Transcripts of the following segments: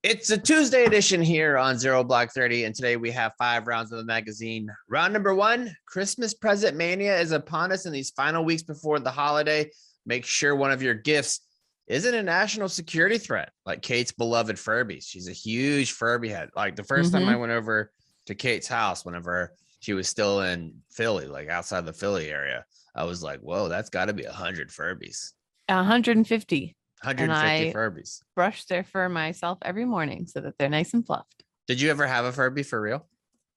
It's a Tuesday edition here on Zero Block 30, and today we have 5 rounds of the magazine. Round number 1, Christmas present mania is upon us in these final weeks before the holiday. Make sure one of your gifts isn't a national security threat, like Kate's beloved Furby. She's a huge Furby head. Like the first time I went over to Kate's house, whenever she was still in Philly, like outside the Philly area, I was like, whoa, that's got to be 100 Furbies. 150. 150 Furbies. Brush their fur myself every morning so that they're nice and fluffed. Did you ever have a Furby for real?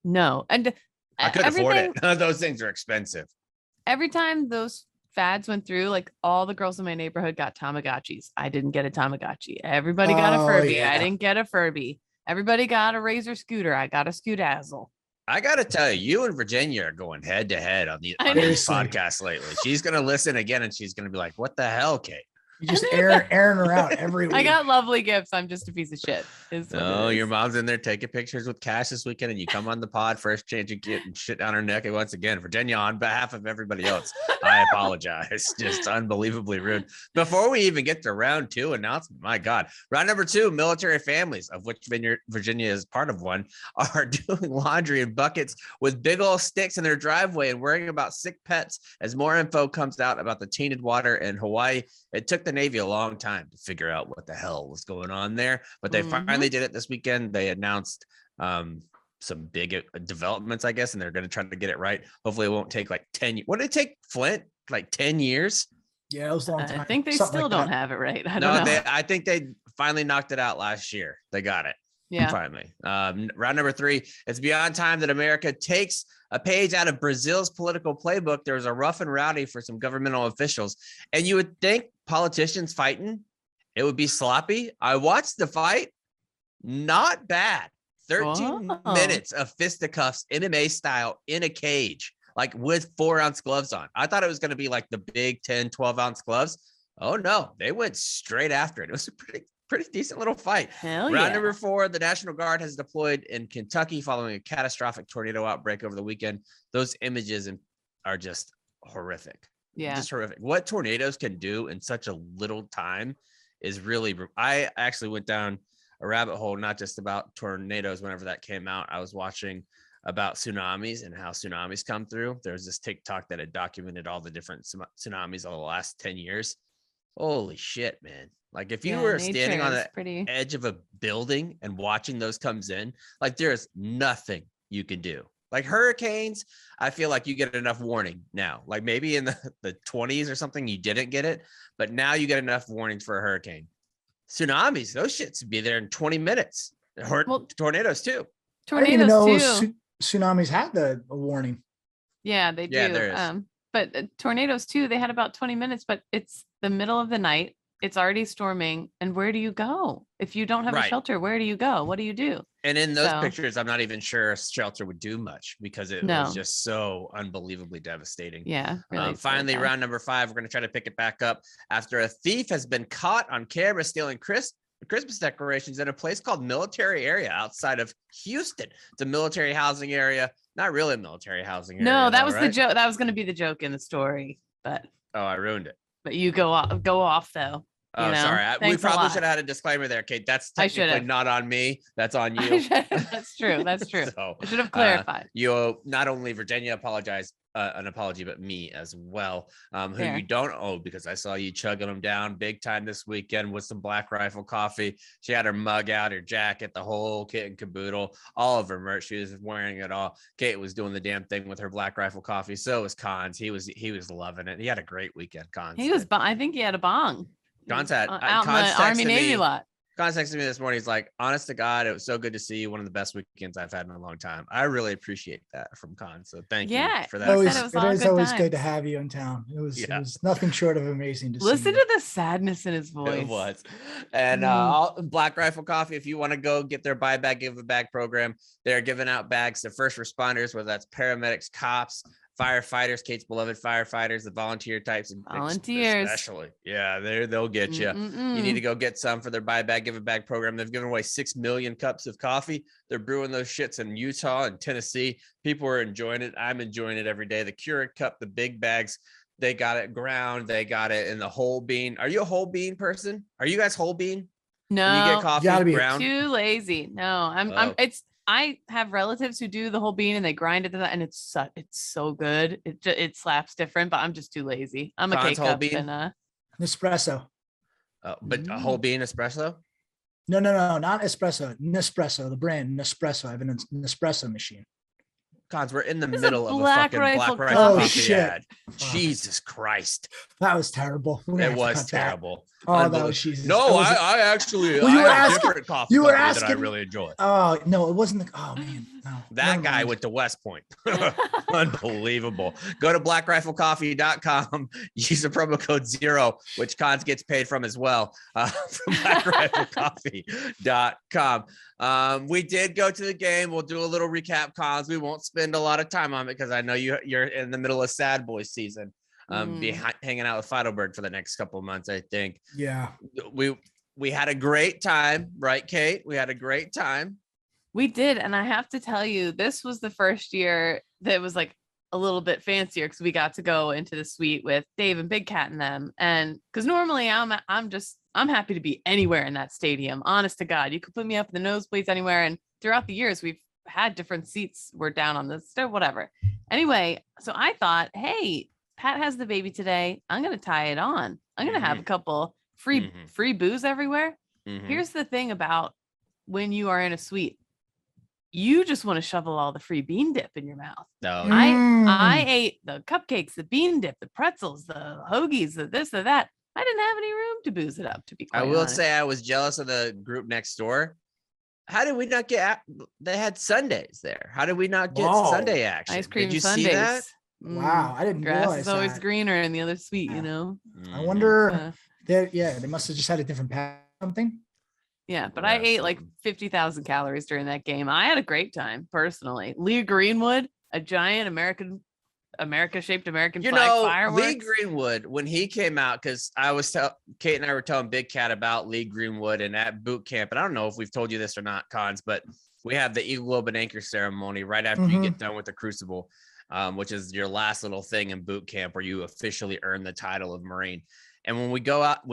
No. And I couldn't afford it. Those things are expensive. Every time those fads went through, like all the girls in my neighborhood got Tamagotchis. I didn't get a Tamagotchi. Everybody got a Furby. Yeah. I didn't get a Furby. Everybody got a Razor scooter. I got a Scoodazzle. I got to tell you, you and Virginia are going head to head on these podcasts lately. She's going to listen again and she's going to be like, what the hell, Kate? You just airing her out every week. I got lovely gifts. I'm just a piece of shit. No, your mom's in there taking pictures with Cash this weekend, and you come on the pod first chance you get and shit down her neck. And once again, Virginia, on behalf of everybody else, I apologize. Just unbelievably rude. Before we even get to round 2 announcement, my God, round number 2, military families, of which Virginia is part of one, are doing laundry in buckets with big old sticks in their driveway and worrying about sick pets as more info comes out about the tainted water in Hawaii. It took the Navy a long time to figure out what the hell was going on there, but they finally did it this weekend. They announced some big developments, I guess, and they're going to try to get it right. Hopefully it won't take like 10 years. What did it take, Flint? Like 10 years? Yeah, it was a long time. I think they still don't have it right. I don't know. I think they finally knocked it out last year. They got it. Yeah. Finally. Round number 3, it's beyond time that America takes a page out of Brazil's political playbook. There was a rough and rowdy for some governmental officials, and you would think politicians fighting, it would be sloppy. I watched the fight. Not bad. 13 minutes of fisticuffs, MMA style, in a cage, like with 4-ounce gloves on. I thought it was going to be like the big 10, 12-ounce gloves. Oh no, they went straight after it. It was a pretty decent little fight. Round number 4, the National Guard has deployed in Kentucky following a catastrophic tornado outbreak over the weekend. Those images are just horrific. Yeah. Just horrific. What tornadoes can do in such a little time is really, I actually went down a rabbit hole, not just about tornadoes. Whenever that came out, I was watching about tsunamis and how tsunamis come through. There's this TikTok that had documented all the different tsunamis over the last 10 years. Holy shit, man. Like if you were standing on the edge of a building and watching those comes in, like there's nothing you can do. Like hurricanes, I feel like you get enough warning now. Like maybe in the 20s or something, you didn't get it, but now you get enough warnings for a hurricane. Tsunamis, those shits would be there in 20 minutes. Tornadoes too. I didn't even know tsunamis had a warning. Yeah, they do. Yeah, there is. But tornadoes too, they had about 20 minutes, but it's the middle of the night. It's already storming. And where do you go? If you don't have a shelter, where do you go? What do you do? And in those pictures, I'm not even sure a shelter would do much because it was just so unbelievably devastating. Yeah. Really finally, round number 5, we're going to try to pick it back up after a thief has been caught on camera stealing Christmas decorations in a place called Military Area outside of Houston. It's a military housing area. Not really a military housing area. No, that was the joke. That was going to be the joke in the story, but I ruined it. But you go off though. Oh, sorry. We probably should have had a disclaimer there, Kate. That's technically not on me. That's on you. That's true. That's true. So, I should have clarified. You owe not only Virginia an apology, but me as well, who you don't owe, because I saw you chugging them down big time this weekend with some Black Rifle coffee. She had her mug out, her jacket, the whole kit and caboodle, all of her merch. She was wearing it all. Kate was doing the damn thing with her Black Rifle coffee. So was Cons. He was loving it. He had a great weekend. Cons. I think he had a bong. Cons had out in the Army Navy lot. Cons texted me this morning. He's like, honest to God, it was so good to see you. One of the best weekends I've had in a long time. I really appreciate that from Cons. So thank you for that. It is always good to have you in town. It was nothing short of amazing to see. Listen to the sadness in his voice. It was. And Black Rifle Coffee, if you want to go get their buy bag, give a bag program, they're giving out bags to first responders, whether that's paramedics, cops, firefighters, Kate's beloved firefighters, the volunteer types, volunteers especially. Yeah, they'll get you. You need to go get some for their buy bag, give a bag program. They've given away 6 million cups of coffee. They're brewing those shits in Utah and Tennessee. People are enjoying it. I'm enjoying it every day. The Keurig cup, the big bags, they got it ground. They got it in the whole bean. Are you a whole bean person? Are you guys whole bean? No, You get coffee gotta be ground. too lazy. No, I have relatives who do the whole bean and they grind it to that, and it's so good. It slaps different, but I'm just too lazy. I'm a Cons K whole cup bean? and Nespresso. But a whole bean espresso. No, not espresso. Nespresso, the brand Nespresso. I have an Nespresso machine. Cons, we're in the It's a middle of a Black fucking Rifle Black Rifle coffee. coffee Shit. ad. Fuck. Jesus Christ. That was terrible. We're gonna It have to was cut that. terrible. Oh, that was Jesus. No, That wasn't- I actually Well, you I were have asking- different coffee you were company that I asking- really enjoy. Oh no, it wasn't the. Oh man, no. That Never guy mind. went to West Point. Unbelievable. Go to blackriflecoffee.com. Use the promo code 0, which Cons gets paid from as well. From blackriflecoffee.com. We did go to the game. We'll do a little recap, Cons. We won't spend a lot of time on it because I know you're in the middle of Sad Boy season. Be hanging out with Feidelberg for the next couple of months, I think. Yeah. We had a great time, right, Kate? We had a great time. We did, and I have to tell you, this was the first year that was like a little bit fancier because we got to go into the suite with Dave and Big Cat and them. And because normally I'm happy to be anywhere in that stadium. Honest to God, you could put me up in the nosebleeds anywhere. And throughout the years, we've had different seats. We're down on the stove, whatever. Anyway, so I thought, hey, Pat has the baby today. I'm gonna tie it on. I'm gonna have a couple free booze everywhere. Here's the thing about when you are in a suite. You just want to shovel all the free bean dip in your mouth. No, I ate the cupcakes, the bean dip, the pretzels, the hoagies, the this, the that. I didn't have any room to booze it up, to be quite I will honest. say I was jealous of the group next door. How did we not get? They had Sundays there. How did we not get Whoa. Sunday action? Ice cream Did you sundaes. see that? Wow, I didn't Grass realize is always that. greener in the other suite, Yeah. you know. I wonder. They must have just had a different pack or something. Yeah, but I ate like 50,000 calories during that game. I had a great time personally. Lee Greenwood, a giant America-shaped American flag fireworks. Lee Greenwood, when he came out, because Kate and I were telling Big Cat about Lee Greenwood and at boot camp, and I don't know if we've told you this or not, Cons, but we have the Eagle Globe and Anchor ceremony right after you get done with the Crucible, which is your last little thing in boot camp where you officially earn the title of Marine. And when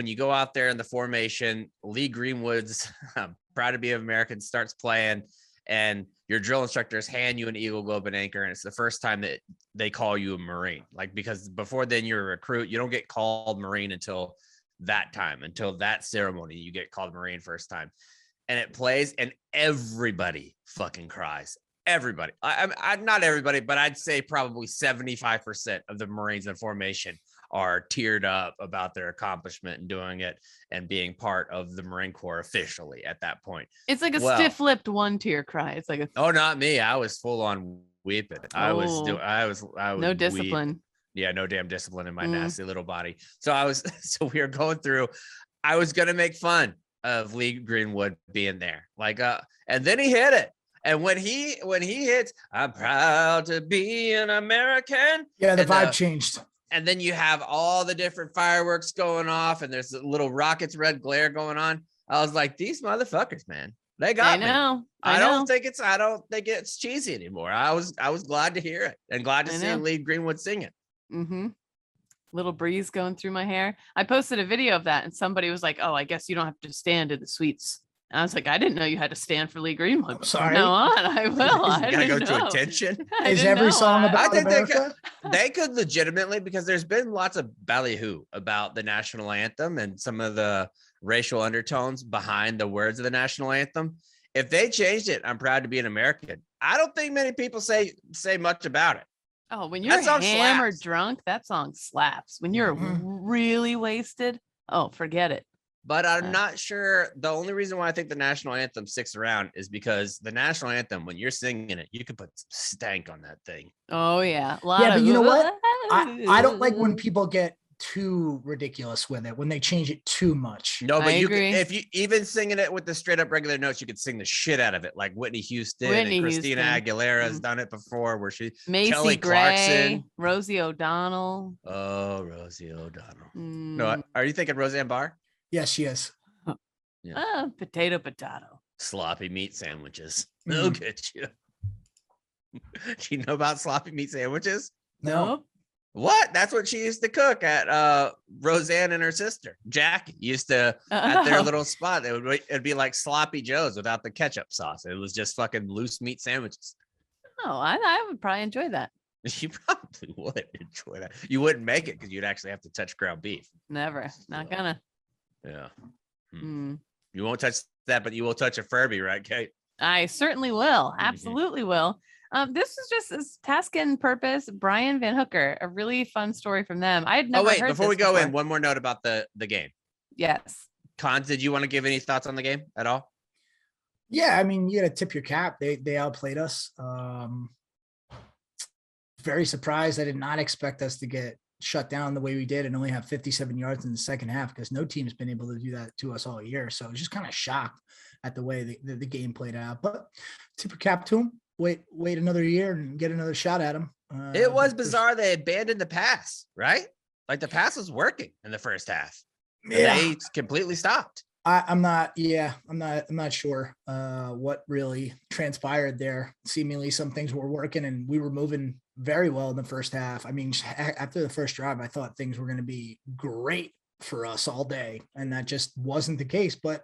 you go out there in the formation, Lee Greenwood's Proud to Be American starts playing, and your drill instructors hand you an Eagle Globe and Anchor, and it's the first time that they call you a Marine. Like, because before then you're a recruit, you don't get called Marine until that time, until that ceremony, you get called Marine first time. And it plays, and everybody fucking cries. Everybody. I not everybody, but I'd say probably 75% of the Marines in formation are teared up about their accomplishment and doing it and being part of the Marine Corps officially at that point. It's like a stiff-lipped one-tear cry. It's like not me. I was full on weeping. I was no discipline. Yeah, no damn discipline in my nasty little body. So we were going through. I was gonna make fun of Lee Greenwood being there, and then he hit it. And when he hits, I'm proud to be an American. Yeah, the vibe changed. And then you have all the different fireworks going off, and there's little rockets, red glare going on. I was like, these motherfuckers, man, they got me. I don't think it's cheesy anymore. I was glad to hear it and glad to see Lee Greenwood sing it. Little breeze going through my hair. I posted a video of that, and somebody was like, "Oh, I guess you don't have to stand in the suites." And I was like, I didn't know you had to stand for Lee Greenwood. Sorry. No, I will. I gotta go didn't to know. attention. Is every song about I think America? they could legitimately, because there's been lots of ballyhoo about the national anthem and some of the racial undertones behind the words of the national anthem. If they changed it, I'm proud to be an American. I don't think many people say much about it. Oh, when you're hammered drunk, that song slaps. When you're really wasted, oh, forget it. But I'm not sure. The only reason why I think the national anthem sticks around is because the national anthem, when you're singing it, you can put some stank on that thing. Oh, yeah. But you know what? I don't like when people get too ridiculous with it, when they change it too much. No, but agree. If you even singing it with the straight up regular notes, you could sing the shit out of it, like Whitney Houston and Christina Aguilera has done it before, where Macy Kelly Gray, Clarkson, Rosie O'Donnell. Oh, Rosie O'Donnell. No, are you thinking Roseanne Barr? Yes, she is. Yeah. Potato. Sloppy meat sandwiches. They'll get you. Do you know about sloppy meat sandwiches? No. What? That's what she used to cook at Roseanne and her sister Jackie used to at their little spot. It'd be like sloppy joes without the ketchup sauce. It was just fucking loose meat sandwiches. Oh, I would probably enjoy that. You probably would enjoy that. You wouldn't make it because you'd actually have to touch ground beef. Never. Not gonna. Yeah. Mm. You won't touch that, but you will touch a Furby, right, Kate? I certainly will. Absolutely will. This is just a task and purpose. Brian Van Hooker, a really fun story from them. I had never heard before we this go before. in, one more note about the game. Yes. Cons, did you want to give any thoughts on the game at all? Yeah, I mean, you got to tip your cap. They outplayed us. Very surprised. I did not expect us to get shut down the way we did and only have 57 yards in the second half because no team's been able to do that to us all year. So I was just kind of shocked at the way the game played out. But tip your cap to them. Wait another year and get another shot at them. It was bizarre. They abandoned the pass, right? Like the pass was working in the first half. Yeah. They completely stopped. I'm not sure what really transpired there. Seemingly some things were working and we were moving very well in the first half. I mean, after the first drive, I thought things were going to be great for us all day. And that just wasn't the case. But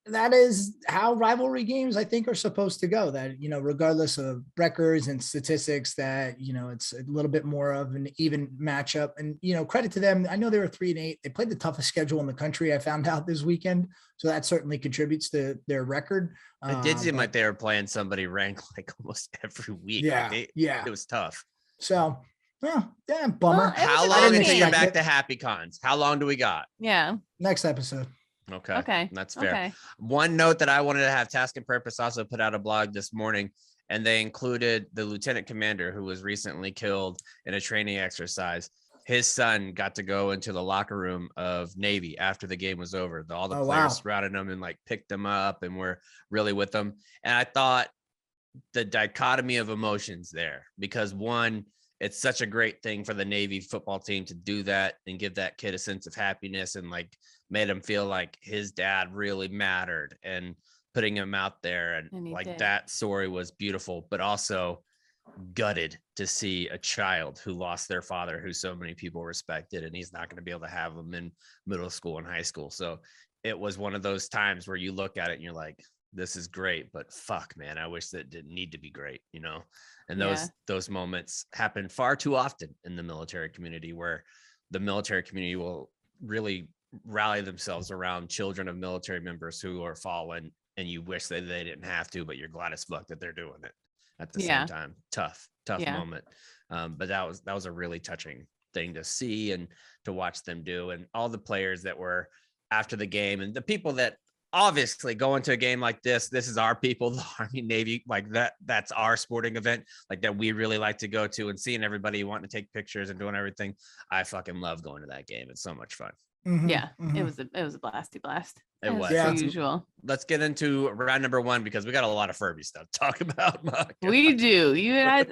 that is how rivalry games, I think, are supposed to go. That, regardless of records and statistics, that, it's a little bit more of an even matchup. And, credit to them. I know they were 3-8. They played the toughest schedule in the country, I found out this weekend. So that certainly contributes to their record. It did seem like they were playing somebody ranked like almost every week. Yeah. It was tough. So, bummer. Well, how long until you're back to happy cons? How long do we got? Yeah. Next episode. Okay. That's fair. Okay. One note that I wanted to have task and purpose also put out a blog this morning, and they included the lieutenant commander who was recently killed in a training exercise. His son got to go into the locker room of Navy after the game was over. All the players surrounded him and like picked him up and were really with them. And I thought the dichotomy of emotions there, because one, it's such a great thing for the Navy football team to do that and give that kid a sense of happiness and like made him feel like his dad really mattered and putting him out there. And like did. That story was beautiful, but also gutted to see a child who lost their father, who so many people respected, and he's not going to be able to have them in middle school and high school. So it was one of those times where you look at it and you're like, this is great, but fuck, man, I wish that didn't need to be great, And those moments happen far too often in the military community, where the military community will really rally themselves around children of military members who are fallen, and you wish that they didn't have to, but you're glad as fuck that they're doing it at the same time. Tough moment. But that was a really touching thing to see and to watch them do. And all the players that were after the game and the people that obviously going to a game like this is our people, the Army, Navy, like that's our sporting event, like that we really like to go to, and seeing everybody wanting to take pictures and doing everything. I fucking love going to that game. It's so much fun. Mm-hmm, it was a blasty blast. It was as usual. Let's get into round number one, because we got a lot of Furby stuff to talk about. We do.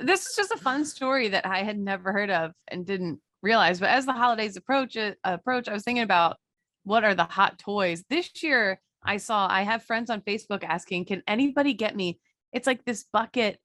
This is just a fun story that I had never heard of and didn't realize. But as the holidays approach, I was thinking about what are the hot toys this year. I have friends on Facebook asking, can anybody get me? It's like this bucket.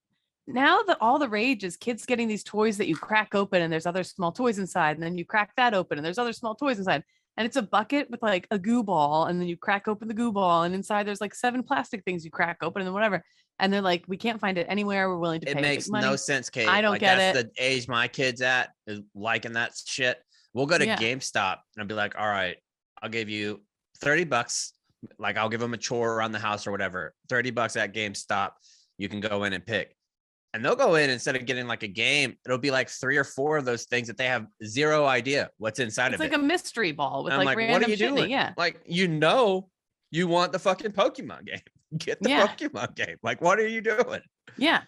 Now that all the rage is kids getting these toys that you crack open and there's other small toys inside, and then you crack that open and there's other small toys inside. And it's a bucket with like a goo ball, and then you crack open the goo ball, and inside there's like 7 plastic things you crack open and then whatever. And they're like, we can't find it anywhere. We're willing to pay. It makes no sense, Kate. I don't get that's it. The age my kid's at is liking that shit. We'll go to GameStop and I'll be like, all right, I'll give you $30. Like I'll give them a chore around the house or whatever. $30 at GameStop. You can go in and pick. And they'll go in, instead of getting like a game, it'll be like 3 or 4 of those things that they have zero idea what's inside of it. It's like a mystery ball with like random what are you shit. doing? Yeah. Like, you want the fucking Pokemon game. Get the Pokemon game. Like, what are you doing? Yeah,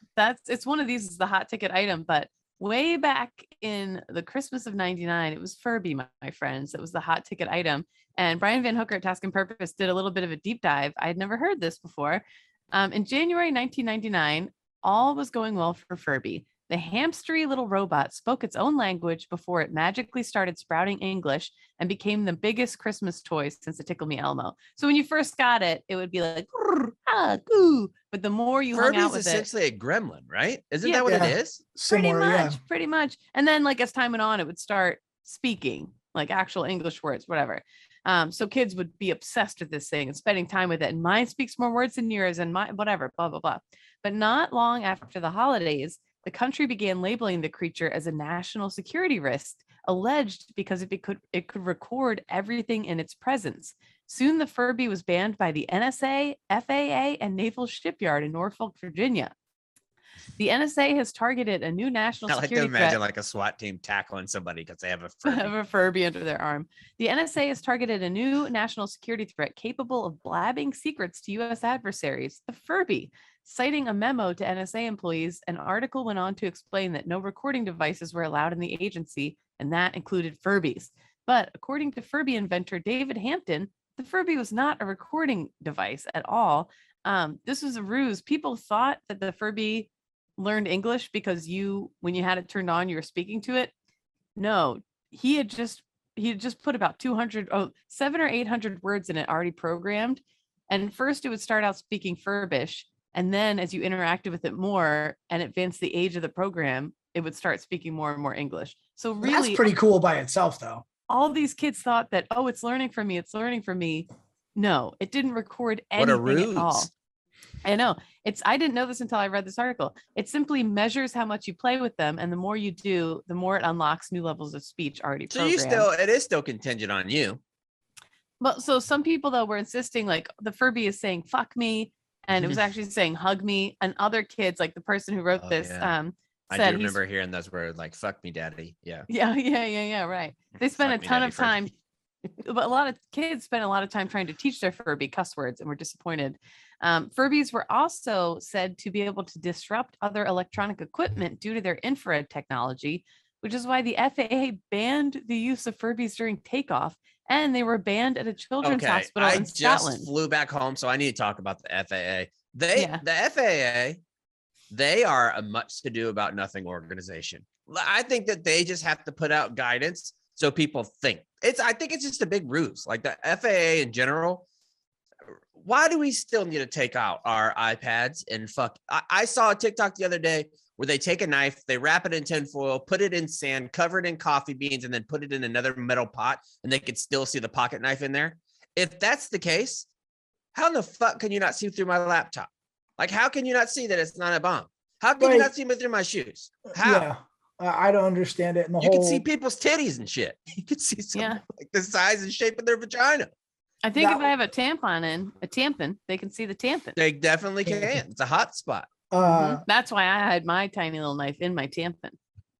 it's one of these is the hot ticket item, but way back in the Christmas of 99, it was Furby, my friends. It was the hot ticket item. And Brian Van Hooker at Task and Purpose did a little bit of a deep dive. I had never heard this before. In January 1999, all was going well for Furby. The hamstery little robot spoke its own language before it magically started sprouting English and became the biggest Christmas toy since the Tickle Me Elmo. So when you first got it, it would be like, Goo. But the more you hung out Furby's with it, essentially a gremlin, right? Isn't Yeah. that what Yeah. it is? Similar, pretty much. And then like as time went on, it would start speaking like actual English words, whatever. So kids would be obsessed with this thing and spending time with it. And mine speaks more words than yours, and my whatever, blah, blah, blah. But not long after the holidays, the country began labeling the creature as a national security risk, alleged because it could record everything in its presence. Soon the Furby was banned by the NSA, FAA, and Naval Shipyard in Norfolk, Virginia. The NSA has targeted a new national I like to security imagine threat. like a SWAT team tackling somebody because they have a Have Furby. a Furby under their arm. The NSA has targeted a new national security threat capable of blabbing secrets to U.S. adversaries, the Furby. Citing a memo to NSA employees, an article went on to explain that no recording devices were allowed in the agency, and that included Furbies. But according to Furby inventor David Hampton, the Furby was not a recording device at all. This was a ruse. People thought that the Furby learned English because when you had it turned on, you were speaking to it. No, he had just put about 700 or 800 words in it already programmed. And first it would start out speaking Furbish. And then as you interacted with it more and advanced the age of the program, it would start speaking more and more English. So really, that's pretty cool by itself, though. all these kids thought that, oh, it's learning from me. It's learning from me. No, it didn't record What a anything at all. ruse. I know. I didn't know this until I read this article. It simply measures how much you play with them. And the more you do, the more it unlocks new levels of speech already So programmed. it is still contingent on you. But so some people though were insisting like the Furby is saying fuck me, and it was actually saying hug me. And other kids, like the person who wrote this, Yeah. I said do remember hearing those words like "fuck me, daddy." Yeah. Yeah. Right. They spent a Fuck me, ton daddy, of time. Furby. But a lot of kids spent a lot of time trying to teach their Furby cuss words and were disappointed. Furbies were also said to be able to disrupt other electronic equipment due to their infrared technology, which is why the FAA banned the use of Furbies during takeoff, and they were banned at a children's Okay, hospital I in just Scotland. flew back home, so I need to talk about the FAA. Yeah. The FAA, they are a much to do about nothing organization. I think that they just have to put out guidance so people think. I think it's just a big ruse. Like the FAA in general, why do we still need to take out our iPads and fuck? I saw a TikTok the other day where they take a knife, they wrap it in tinfoil, put it in sand, cover it in coffee beans, and then put it in another metal pot, and they could still see the pocket knife in there. If that's the case, how in the fuck can you not see through my laptop? Like, how can you not see that it's not a bomb? How can you not see me through my shoes? How? Yeah, I don't understand it. And You can see people's titties and shit. You can see like the size and shape of their vagina. I think if I have a tampon, they can see the tampon. They definitely can. It's a hot spot. That's why I had my tiny little knife in my tampon.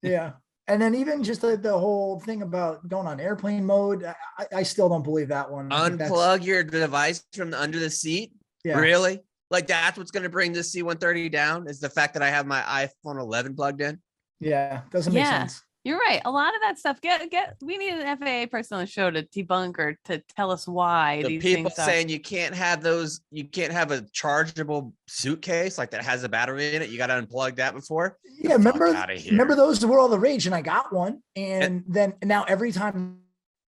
Yeah. And then even just the whole thing about going on airplane mode, I still don't believe that one. Unplug your device from under the seat. Yeah. Really? Like that's what's going to bring this C-130 down is the fact that I have my iPhone 11 plugged in. Yeah. Doesn't make sense. You're right. A lot of that stuff. We need an FAA person on the show to debunk or to tell us why The these people things saying you can't have those. You can't have a chargeable suitcase like that has a battery in it. You got to unplug that before. Yeah. Remember those were all the rage, and I got one, and then now every time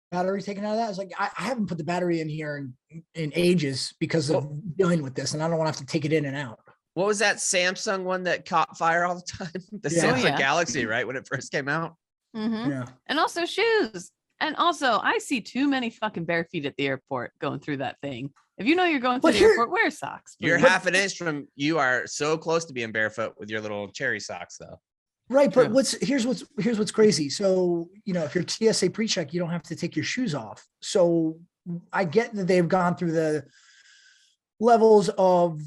battery taken out of that, I was like, I haven't put the battery in here in ages because of dealing with this, and I don't want to have to take it in and out. What was that Samsung one that caught fire all the time? The Samsung Galaxy, right? When it first came out. Yeah. And also shoes. And also, I see too many fucking bare feet at the airport going through that thing. If you know you're going through the airport, wear socks. You're half an inch from, you are so close to being barefoot with your little cherry socks, though. Right, but here's what's crazy. So, if you're TSA pre-check, you don't have to take your shoes off. So I get that they've gone through the levels of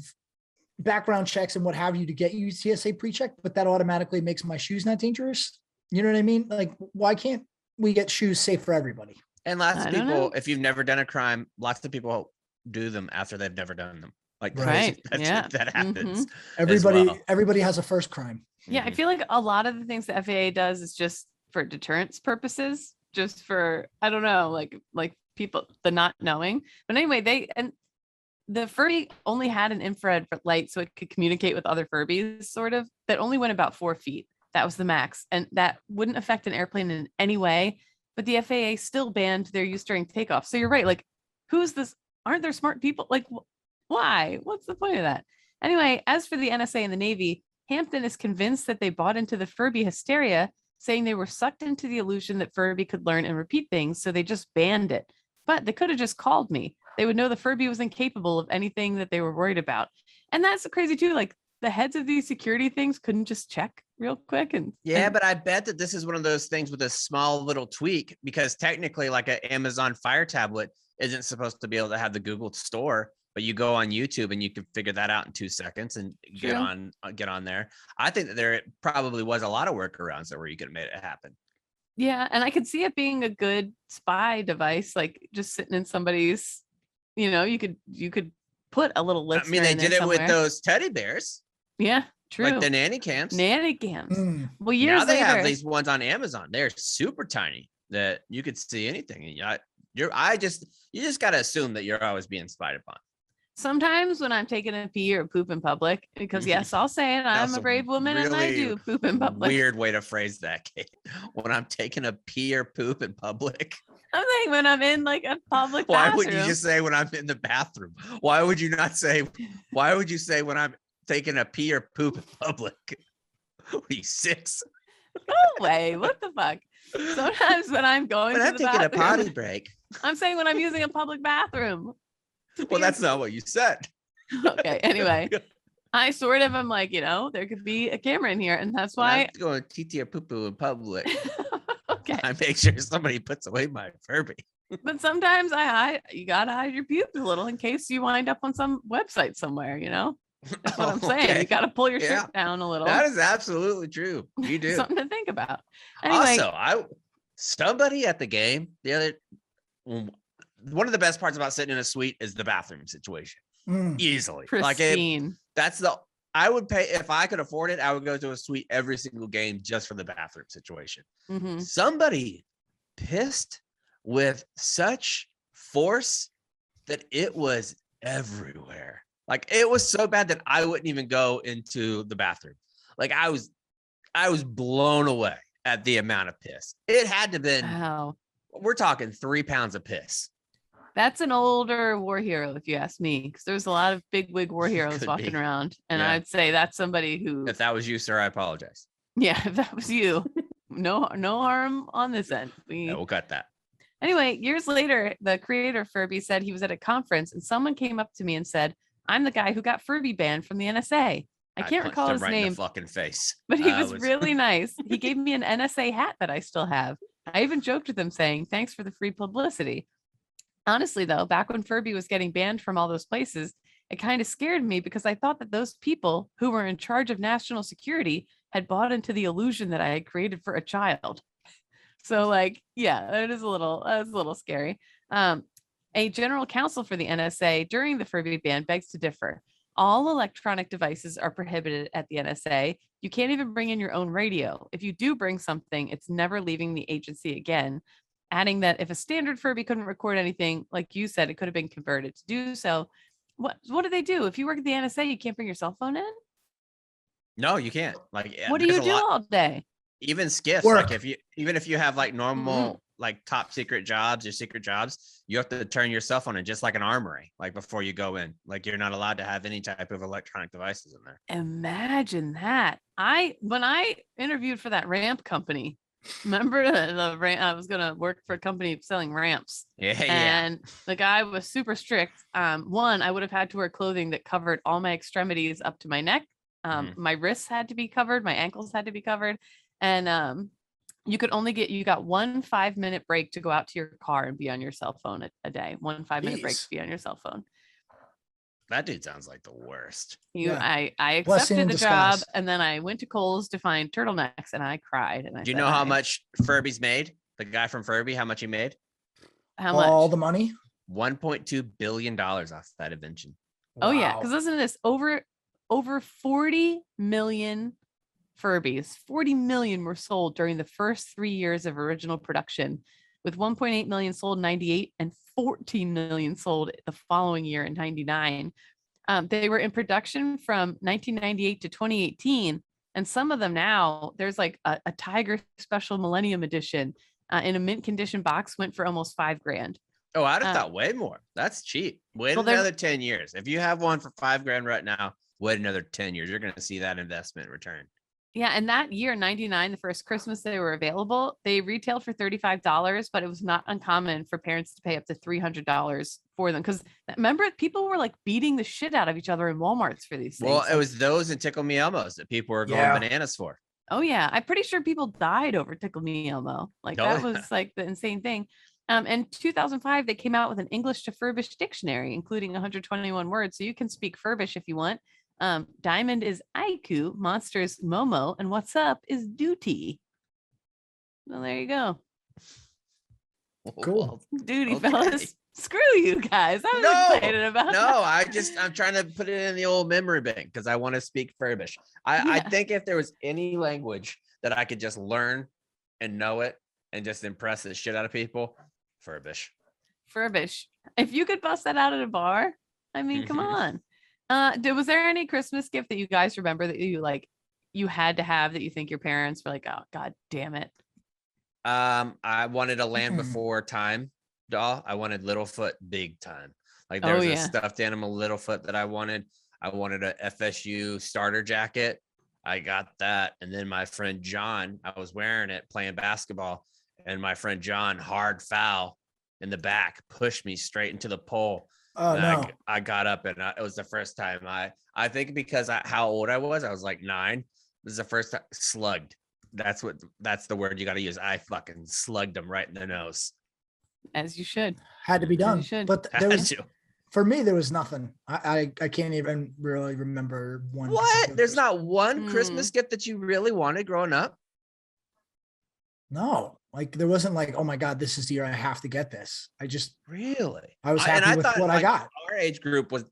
background checks and what have you to get you TSA pre-check, but that automatically makes my shoes not dangerous. You know what I mean? Like, why can't we get shoes safe for everybody? And lots of people, if you've never done a crime, lots of people do them after they've never done them. Like, right. That happens. Everybody has a first crime. Yeah. I feel like a lot of the things the FAA does is just for deterrence purposes, just for, I don't know, like people, the not knowing. But anyway, the Furby only had an infrared light so it could communicate with other Furbies, sort of, that only went about 4 feet. That was the max. And that wouldn't affect an airplane in any way. But the FAA still banned their use during takeoff. So you're right. Like, who's this? Aren't there smart people? Like, Why? What's the point of that? Anyway, as for the NSA and the Navy, Hampton is convinced that they bought into the Furby hysteria, saying they were sucked into the illusion that Furby could learn and repeat things, so they just banned it. But they could have just called me. They would know the Furby was incapable of anything that they were worried about. And that's crazy too. Like the heads of these security things couldn't just check real quick. But I bet that this is one of those things with a small little tweak, because technically like an Amazon Fire tablet isn't supposed to be able to have the Google store, but you go on YouTube and you can figure that out in 2 seconds and get on there. I think that there probably was a lot of workarounds there where you could have made it happen. Yeah. And I could see it being a good spy device, like just sitting in somebody's, you could put a little listener. I mean, they did it somewhere. with those teddy bears. Yeah, true. Like the nanny cams. Well, years now they later, have these ones on Amazon. They're super tiny that you could see anything. And you just got to assume that you're always being spied upon. Sometimes when I'm taking a pee or poop in public, because yes, I'll say it, I'm a brave woman and I do poop in public. Weird way to phrase that, Kate. When I'm taking a pee or poop in public. I'm saying when I'm in like a public Why bathroom. would you just say when I'm in the bathroom? Why would you say when I'm taking a pee or poop in public? What are you, 6? No way. What the fuck? Sometimes when I'm going when to I'm the taking bathroom, a potty break. I'm saying when I'm using a public bathroom. Well, that's not what you said. Okay. Anyway, I sort of am like, there could be a camera in here, and that's why I'm going TT or poo poo in public. Okay. I make sure somebody puts away my Furby. But sometimes you gotta hide your pubes a little in case you wind up on some website somewhere. That's what I'm saying. Okay. You got to pull your shirt down a little. That is absolutely true. You do. Something to think about. Anyway, also, somebody at the game one of the best parts about sitting in a suite is the bathroom situation. Easily. Pristine. I would pay, if I could afford it, I would go to a suite every single game just for the bathroom situation. Mm-hmm. Somebody pissed with such force that it was everywhere. Like it was so bad that I wouldn't even go into the bathroom. Like I was blown away at the amount of piss. It had to have been, wow. We're talking 3 pounds of piss. That's an older war hero, if you ask me, because there's a lot of big wig war heroes walking around. And I'd say that's somebody who. If that was you, sir, I apologize. Yeah, if that was you, no harm on this end. We'll cut that. Anyway, years later, the creator of Furby said he was at a conference and someone came up to me and said, "I'm the guy who got Furby banned from the NSA." I can't recall his right name. In the fucking face. But he was really nice. He gave me an NSA hat that I still have. I even joked with him saying, "Thanks for the free publicity." Honestly, though, back when Furby was getting banned from all those places, it kind of scared me because I thought that those people who were in charge of national security had bought into the illusion that I had created for a child. So that is a little scary. A general counsel for the NSA during the Furby ban begs to differ. All electronic devices are prohibited at the NSA. You can't even bring in your own radio. If you do bring something, it's never leaving the agency again. Adding that if a standard Furby couldn't record anything, like you said, it could have been converted to do so. What do they do? If you work at the NSA, you can't bring your cell phone in? No, you can't. What do you do all day? Even skiffs. Work. Like if you have like normal top secret jobs or secret jobs, you have to turn your cell phone in just like an armory, like before you go in. Like you're not allowed to have any type of electronic devices in there. Imagine that. When I interviewed for that ramp company, remember the ramp? I was gonna work for a company selling ramps. And the guy was super strict. One, I would have had to wear clothing that covered all my extremities up to my neck. My wrists had to be covered, my ankles had to be covered, and you got 1 5-minute break to go out to your car and be on your cell phone a day. 1 5-minute break to be on your cell phone. That dude sounds like the worst. I accepted the job, and then I went to Kohl's to find turtlenecks, and I cried. And do you know how much Furby's made? The guy from Furby, how much he made? How much? All the money? $1.2 billion off that invention. Oh yeah, because listen to this: over 40 million Furbies, 40 million were sold during the first 3 years of original production, with 1.8 million sold in 98 and 14 million sold the following year in 99. They were in production from 1998 to 2018. And some of them now, there's like a Tiger Special Millennium Edition in a mint condition box went for almost $5,000. Oh, I'd have thought way more. That's cheap. Wait another 10 years. If you have one for $5,000 right now, wait another 10 years. You're going to see that investment return. Yeah, and that year, 99, the first Christmas they were available, they retailed for $35, but it was not uncommon for parents to pay up to $300 for them. Because remember, people were like beating the shit out of each other in Walmarts for these things. Well, it was those and Tickle Me Elmos that people were going bananas for. Oh, yeah. I'm pretty sure people died over Tickle Me Elmo. Like that was like the insane thing. In 2005, they came out with an English to Furbish dictionary, including 121 words. So you can speak Furbish if you want. Diamond is Aiku, monster is Momo, and what's up is duty. Well, there you go. Cool. Duty, fellas. Screw you guys. I'm excited about that. I'm trying to put it in the old memory bank because I want to speak Furbish. I think if there was any language that I could just learn and know it and just impress the shit out of people, Furbish. Furbish. If you could bust that out at a bar, I mean, come on. Was there any Christmas gift that you guys remember that you had to have that you think your parents were like, oh, God damn it? I wanted a Land Before Time doll. I wanted Littlefoot big time. Like there was a stuffed animal Littlefoot that I wanted. I wanted a FSU starter jacket. I got that. And then my friend John, I was wearing it playing basketball, and my friend John, hard foul in the back, pushed me straight into the pole. Oh, no. I got up, and it was the first time I think because how old I was like 9. This is the first time slugged. That's the word you got to use. I fucking slugged him right in the nose. As you should. Had to be done. But for me, there was nothing. I can't even really remember one. What? There's not one Christmas gift that you really wanted growing up? No, like there wasn't like, oh my God, this is the year I have to get this. I was happy with what I got. Our age group was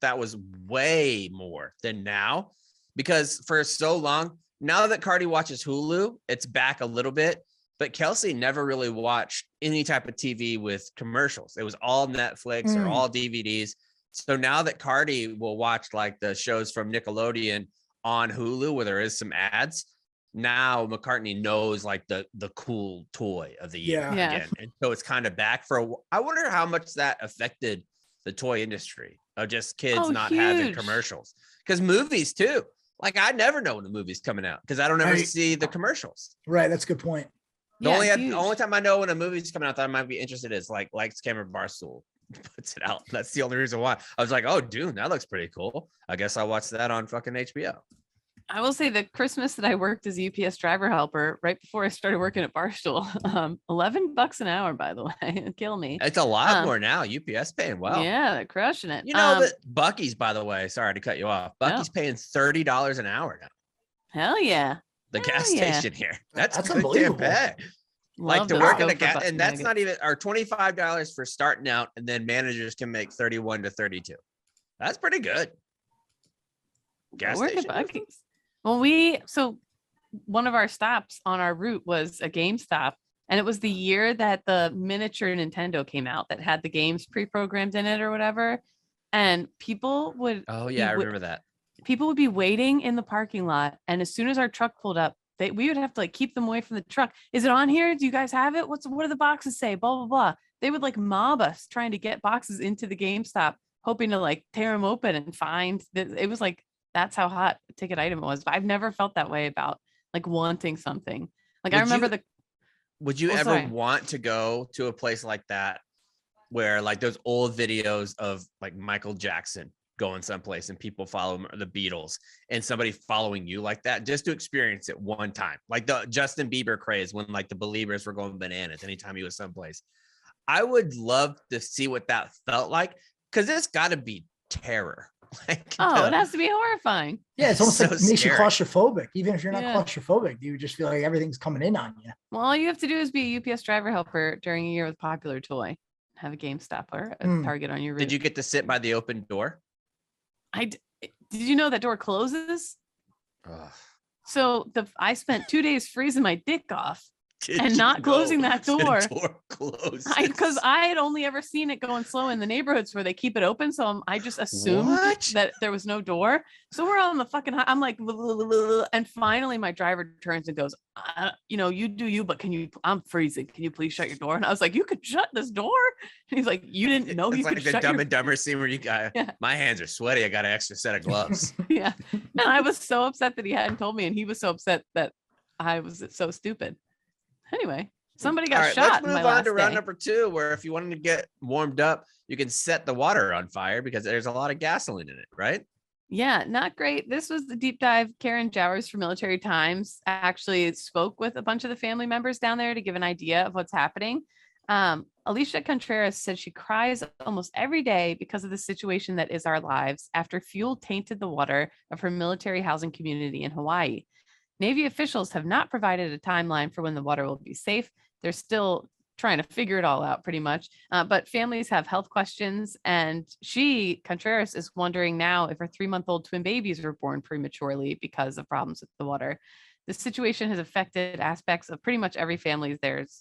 way more than now, because for so long, now that Cardi watches Hulu, it's back a little bit, but Kelsey never really watched any type of TV with commercials. It was all Netflix or all DVDs. So now that Cardi will watch like the shows from Nickelodeon on Hulu where there is some ads, now McCartney knows like the cool toy of the year again. And so it's kind of back I wonder how much that affected the toy industry of just kids not having commercials. Because movies too. Like I never know when the movie's coming out because I don't ever see the commercials. Right. That's a good point. The only time I know when a movie's coming out that I might be interested is like Lights, Camera, Barstool puts it out. That's the only reason why. I was like, oh, Dune, that looks pretty cool. I guess I'll watch that on fucking HBO. I will say the Christmas that I worked as a UPS driver helper right before I started working at Barstool, $11 an hour, by the way, kill me. It's a lot more now. UPS paying well. Yeah, they're crushing it. You know that Bucky's, by the way, sorry to cut you off. Bucky's paying $30 an hour now. Hell yeah. The gas station here. That's good unbelievable. damn pay. Like to work at a gas, and that's not even our $25 for starting out, and then managers can make 31 to 32. That's pretty good. Gas station. Bucky's. Well, so one of our stops on our route was a GameStop, and it was the year that the miniature Nintendo came out that had the games pre-programmed in it or whatever. And people would I remember that. People would be waiting in the parking lot, and as soon as our truck pulled up, we would have to like keep them away from the truck. Is it on here? Do you guys have it? What do the boxes say? Blah blah blah. They would like mob us trying to get boxes into the GameStop, hoping to like tear them open and find that it was like that's how hot a ticket item it was. But I've never felt that way about like wanting something. Like I remember would you ever want to go to a place like that where like those old videos of like Michael Jackson going someplace and people follow him, or the Beatles, and somebody following you like that, just to experience it one time, like the Justin Bieber craze when like the Believers were going bananas anytime he was someplace? I would love to see what that felt like, because it's got to be terror. Like, it has to be horrifying. Yeah, it's almost so like it makes you scary. claustrophobic. Even if you're not claustrophobic, you just feel like everything's coming in on you. Well, all you have to do is be a UPS driver helper during a year with Popular Toy. Have a GameStop or a Target on your route. Did you get to sit by the open door? Did you know that door closes? Ugh. So I spent 2 days freezing my dick off and not closing that door. Closed. Because I had only ever seen it going slow in the neighborhoods where they keep it open. So I just assumed that there was no door. So we're on the fucking, I'm like, and finally my driver turns and goes, you do you, but I'm freezing. Can you please shut your door? And I was like, you could shut this door? And he's like, you didn't know you could shut your door. It's like the Dumb and Dumber scene where you got, my hands are sweaty. I got an extra set of gloves. Yeah. And I was so upset that he hadn't told me. And he was so upset that I was so stupid. Anyway, somebody got shot. Let's move on to round number 2, where if you wanted to get warmed up, you can set the water on fire because there's a lot of gasoline in it, right? Yeah, not great. This was the deep dive. Karen Jowers from Military Times actually spoke with a bunch of the family members down there to give an idea of what's happening. Alicia Contreras said she cries almost every day because of the situation that is our lives after fuel tainted the water of her military housing community in Hawaii. Navy officials have not provided a timeline for when the water will be safe. They're still trying to figure it all out pretty much. But families have health questions. And Contreras, is wondering now if her 3-month-old twin babies were born prematurely because of problems with the water. The situation has affected aspects of pretty much every family's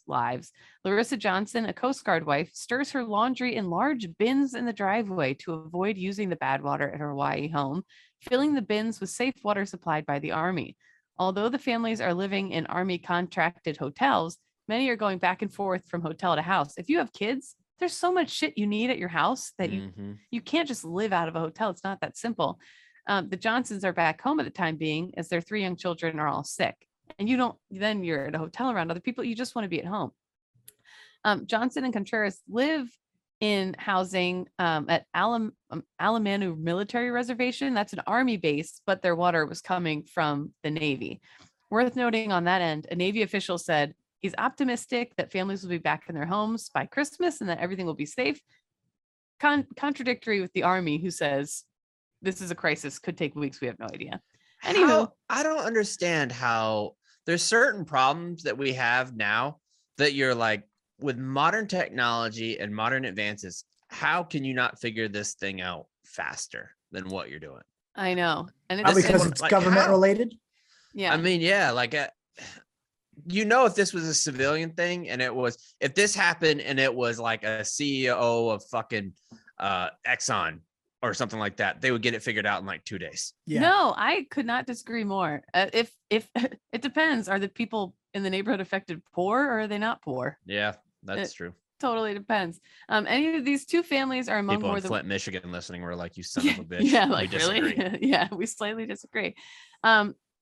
lives. Larissa Johnson, a Coast Guard wife, stirs her laundry in large bins in the driveway to avoid using the bad water at her Hawaii home, filling the bins with safe water supplied by the Army. Although the families are living in Army contracted hotels, many are going back and forth from hotel to house. If you have kids, there's so much shit you need at your house that you can't just live out of a hotel. It's not that simple. The Johnsons are back home at the time being, as their 3 young children are all sick. And then you're at a hotel around other people. You just want to be at home. Johnson and Contreras live in housing at Alamanu Military Reservation. That's an Army base, but their water was coming from the Navy. Worth noting on that end, a Navy official said he's optimistic that families will be back in their homes by Christmas and that everything will be safe. Contradictory with the Army, who says this is a crisis, could take weeks. We have no idea. Anywho, I don't understand how there's certain problems that we have now that you're like, with modern technology and modern advances, how can you not figure this thing out faster than what you're doing? I know. And it's because it's like, government related. Yeah. I mean, yeah, like, if this was a civilian thing and if this happened and it was like a CEO of fucking Exxon or something like that, they would get it figured out in like 2 days. Yeah. No, I could not disagree more. If it depends, are the people in the neighborhood affected poor or are they not poor? Yeah. That's true. Totally depends. Any of these 2 families are among people more in Flint, Michigan listening were like, you son of a bitch. Yeah, like really? Yeah, we slightly disagree.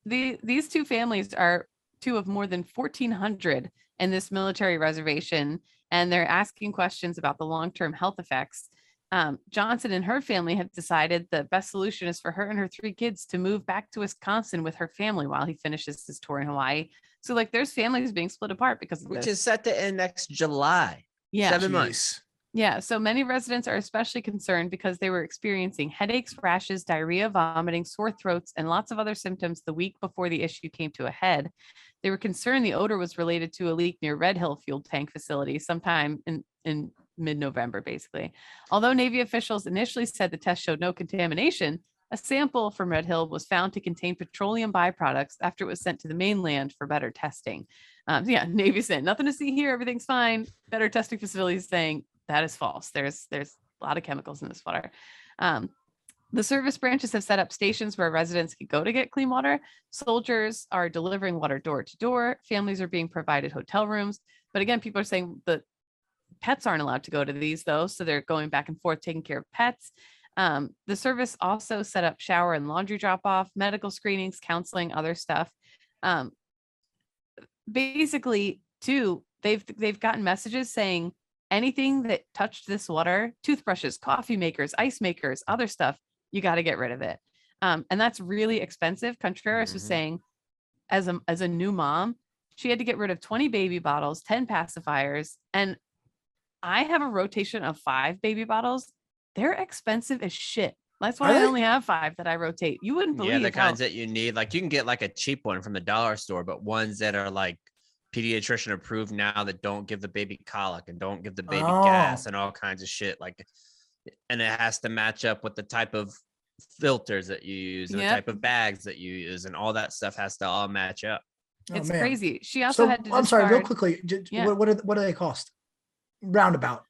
These 2 families are 2 of more than 1,400 in this military reservation, and they're asking questions about the long-term health effects. Johnson and her family have decided the best solution is for her and her 3 kids to move back to Wisconsin with her family while he finishes his tour in Hawaii. So like there's families being split apart because of which is set to end next July. Yeah. 7 months. Yeah. So many residents are especially concerned because they were experiencing headaches, rashes, diarrhea, vomiting, sore throats, and lots of other symptoms the week before the issue came to a head. They were concerned the odor was related to a leak near Red Hill fuel tank facility sometime in mid-November, basically. Although Navy officials initially said the test showed no contamination, a sample from Red Hill was found to contain petroleum byproducts after it was sent to the mainland for better testing. Navy said nothing to see here. Everything's fine. Better testing facilities saying that is false. There's a lot of chemicals in this water. The service branches have set up stations where residents can go to get clean water. Soldiers are delivering water door to door. Families are being provided hotel rooms. But again, people are saying the pets aren't allowed to go to these though. So they're going back and forth taking care of pets. The service also set up shower and laundry drop-off, medical screenings, counseling, other stuff. Basically, too, they've gotten messages saying anything that touched this water, toothbrushes, coffee makers, ice makers, other stuff, you got to get rid of it. And that's really expensive. Contreras was saying, as a new mom, she had to get rid of 20 baby bottles, 10 pacifiers, and I have a rotation of 5 baby bottles. They're expensive as shit. That's why I only have 5 that I rotate. You wouldn't believe. Yeah, the kinds that you need. Like you can get like a cheap one from the dollar store, but ones that are like pediatrician approved now that don't give the baby colic and don't give the baby gas and all kinds of shit. Like, and it has to match up with the type of filters that you use and the type of bags that you use, and all that stuff has to all match up. Oh It's man. crazy. She also So had to I'm sorry, real discard. quickly. Yeah. What do they cost? Roundabout.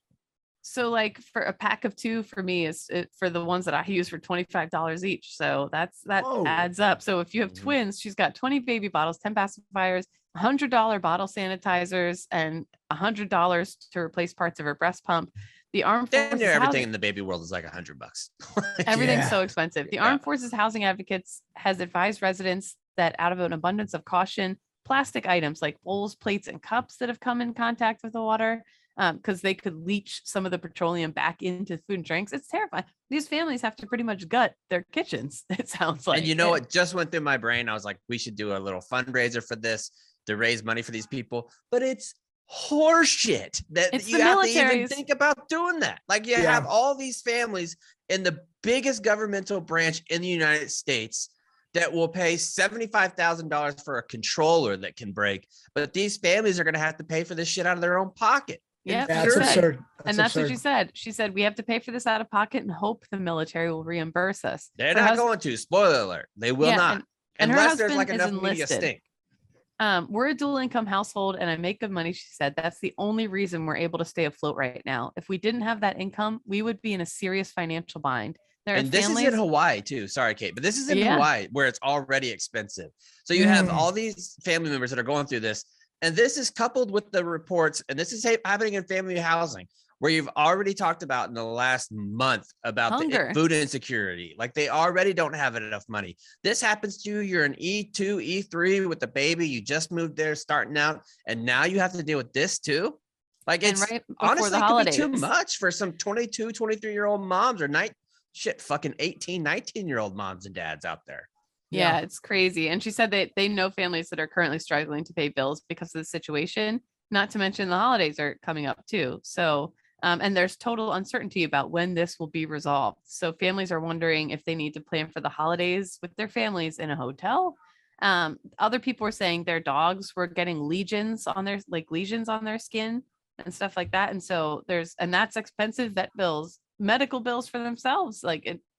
So like for a pack of 2 for me is for the ones that I use for $25 each. So that Whoa. adds up. So if you have twins, she's got 20 baby bottles, 10 pacifiers, $100 bottle sanitizers, and $100 to replace parts of her breast pump. The armed Damn forces near everything housing, in the baby world is like $100. everything's Yeah. so expensive. The Yeah. Armed Forces Housing Advocates has advised residents that out of an abundance of caution, plastic items like bowls, plates, and cups that have come in contact with the water, because they could leach some of the petroleum back into food and drinks. It's terrifying. These families have to pretty much gut their kitchens, it sounds like. And you know what just went through my brain? I was like, we should do a little fundraiser for this to raise money for these people. But it's horseshit that It's you the have to even military's- think about doing that. Like you have all these families in the biggest governmental branch in the United States that will pay $75,000 for a controller that can break, but these families are going to have to pay for this shit out of their own pocket. Yeah, Yeah, that's it's right. absurd. And that's what she said. She said, we have to pay for this out of pocket and hope the military will reimburse us. They're Her not husband- going to. Spoiler alert. They will Yeah, not. and her Unless there's like husband is enough media enlisted. stink. We're a dual income household and I make good money. She said, that's the only reason we're able to stay afloat right now. If we didn't have that income, we would be in a serious financial bind. There are And this families. is in Hawaii too. Sorry, Kate, but this is in Yeah. Hawaii where it's already expensive. So you have all these family members that are going through this. And this is coupled with the reports, and this is happening in family housing, where you've already talked about in the last month about Hunger. the food insecurity. Like they already don't have enough money. This happens to you. You're an E2, E3 with the baby. You just moved there starting out, and now you have to deal with this too. Like And it's right before honestly the it could be too holidays. much for some 22, 23-year-old moms or fucking 18, 19-year-old moms and dads out there. Yeah, it's crazy. And she said that they know families that are currently struggling to pay bills because of the situation, not to mention the holidays are coming up too. So, and there's total uncertainty about when this will be resolved. So families are wondering if they need to plan for the holidays with their families in a hotel. Other people were saying their dogs were getting lesions on their skin and stuff like that. And so and that's expensive vet bills, medical bills for themselves,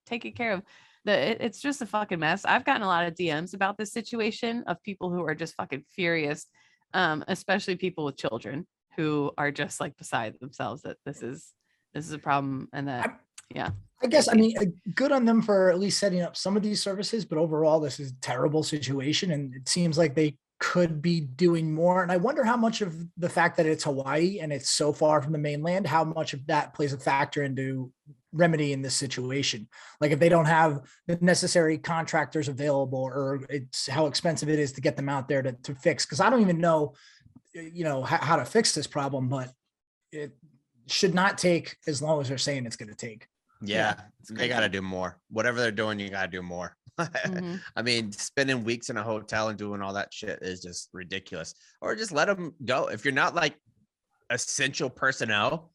taken care of. It's just a fucking mess. I've gotten a lot of DMs about this situation of people who are just fucking furious, especially people with children who are just like beside themselves that this is a problem and that I guess, I mean, good on them for at least setting up some of these services, but overall, this is a terrible situation. And it seems like they could be doing more. And I wonder how much of the fact that it's Hawaii and it's so far from the mainland, how much of that plays a factor into remedying this situation. Like if they don't have the necessary contractors available, or it's how expensive it is to get them out there to fix. Cause I don't even know, how to fix this problem, but it should not take as long as they're saying it's going to take. Yeah, they got to do more. Whatever they're doing, you got to do more. Mm-hmm. I mean, spending weeks in a hotel and doing all that shit is just ridiculous. Or just let them go. If you're not like essential personnel,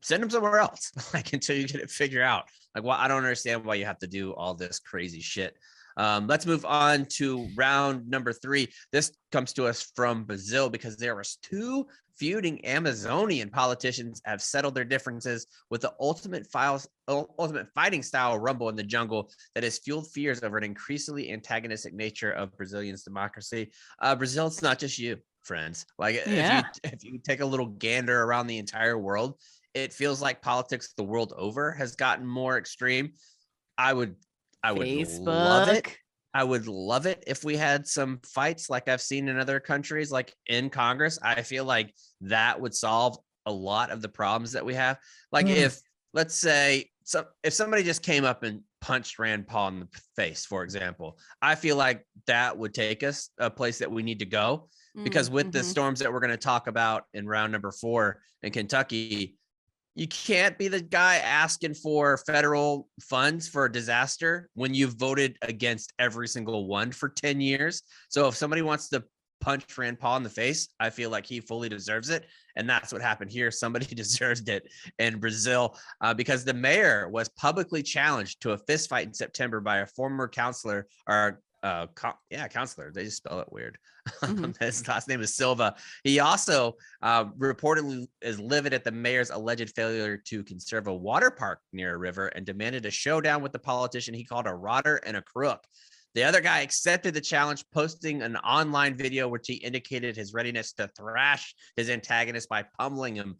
send them somewhere else, like until you get it figured out. Like, well, I don't understand why you have to do all this crazy shit. Let's move on to round number 3. This comes to us from Brazil because there was 2 feuding Amazonian politicians have settled their differences with the ultimate fighting style rumble in the jungle that has fueled fears over an increasingly antagonistic nature of Brazilians' democracy. Brazil, it's not just you, friends. Like if you take a little gander around the entire world, it feels like politics the world over has gotten more extreme. I would love it. I would love it if we had some fights like I've seen in other countries, like in Congress. I feel like that would solve a lot of the problems that we have. Like if, let's say, if somebody just came up and punched Rand Paul in the face, for example, I feel like that would take us a place that we need to go, because with the storms that we're going to talk about in round number 4 in Kentucky, you can't be the guy asking for federal funds for a disaster when you've voted against every single one for 10 years. So if somebody wants to punch Rand Paul in the face, I feel like he fully deserves it. And that's what happened here. Somebody deserved it in Brazil because the mayor was publicly challenged to a fist fight in September by a former counselor counselor. They just spell it weird. His last name is Silva. He also reportedly is livid at the mayor's alleged failure to conserve a water park near a river and demanded a showdown with the politician he called a rotter and a crook. The other guy accepted the challenge, posting an online video which he indicated his readiness to thrash his antagonist by pummeling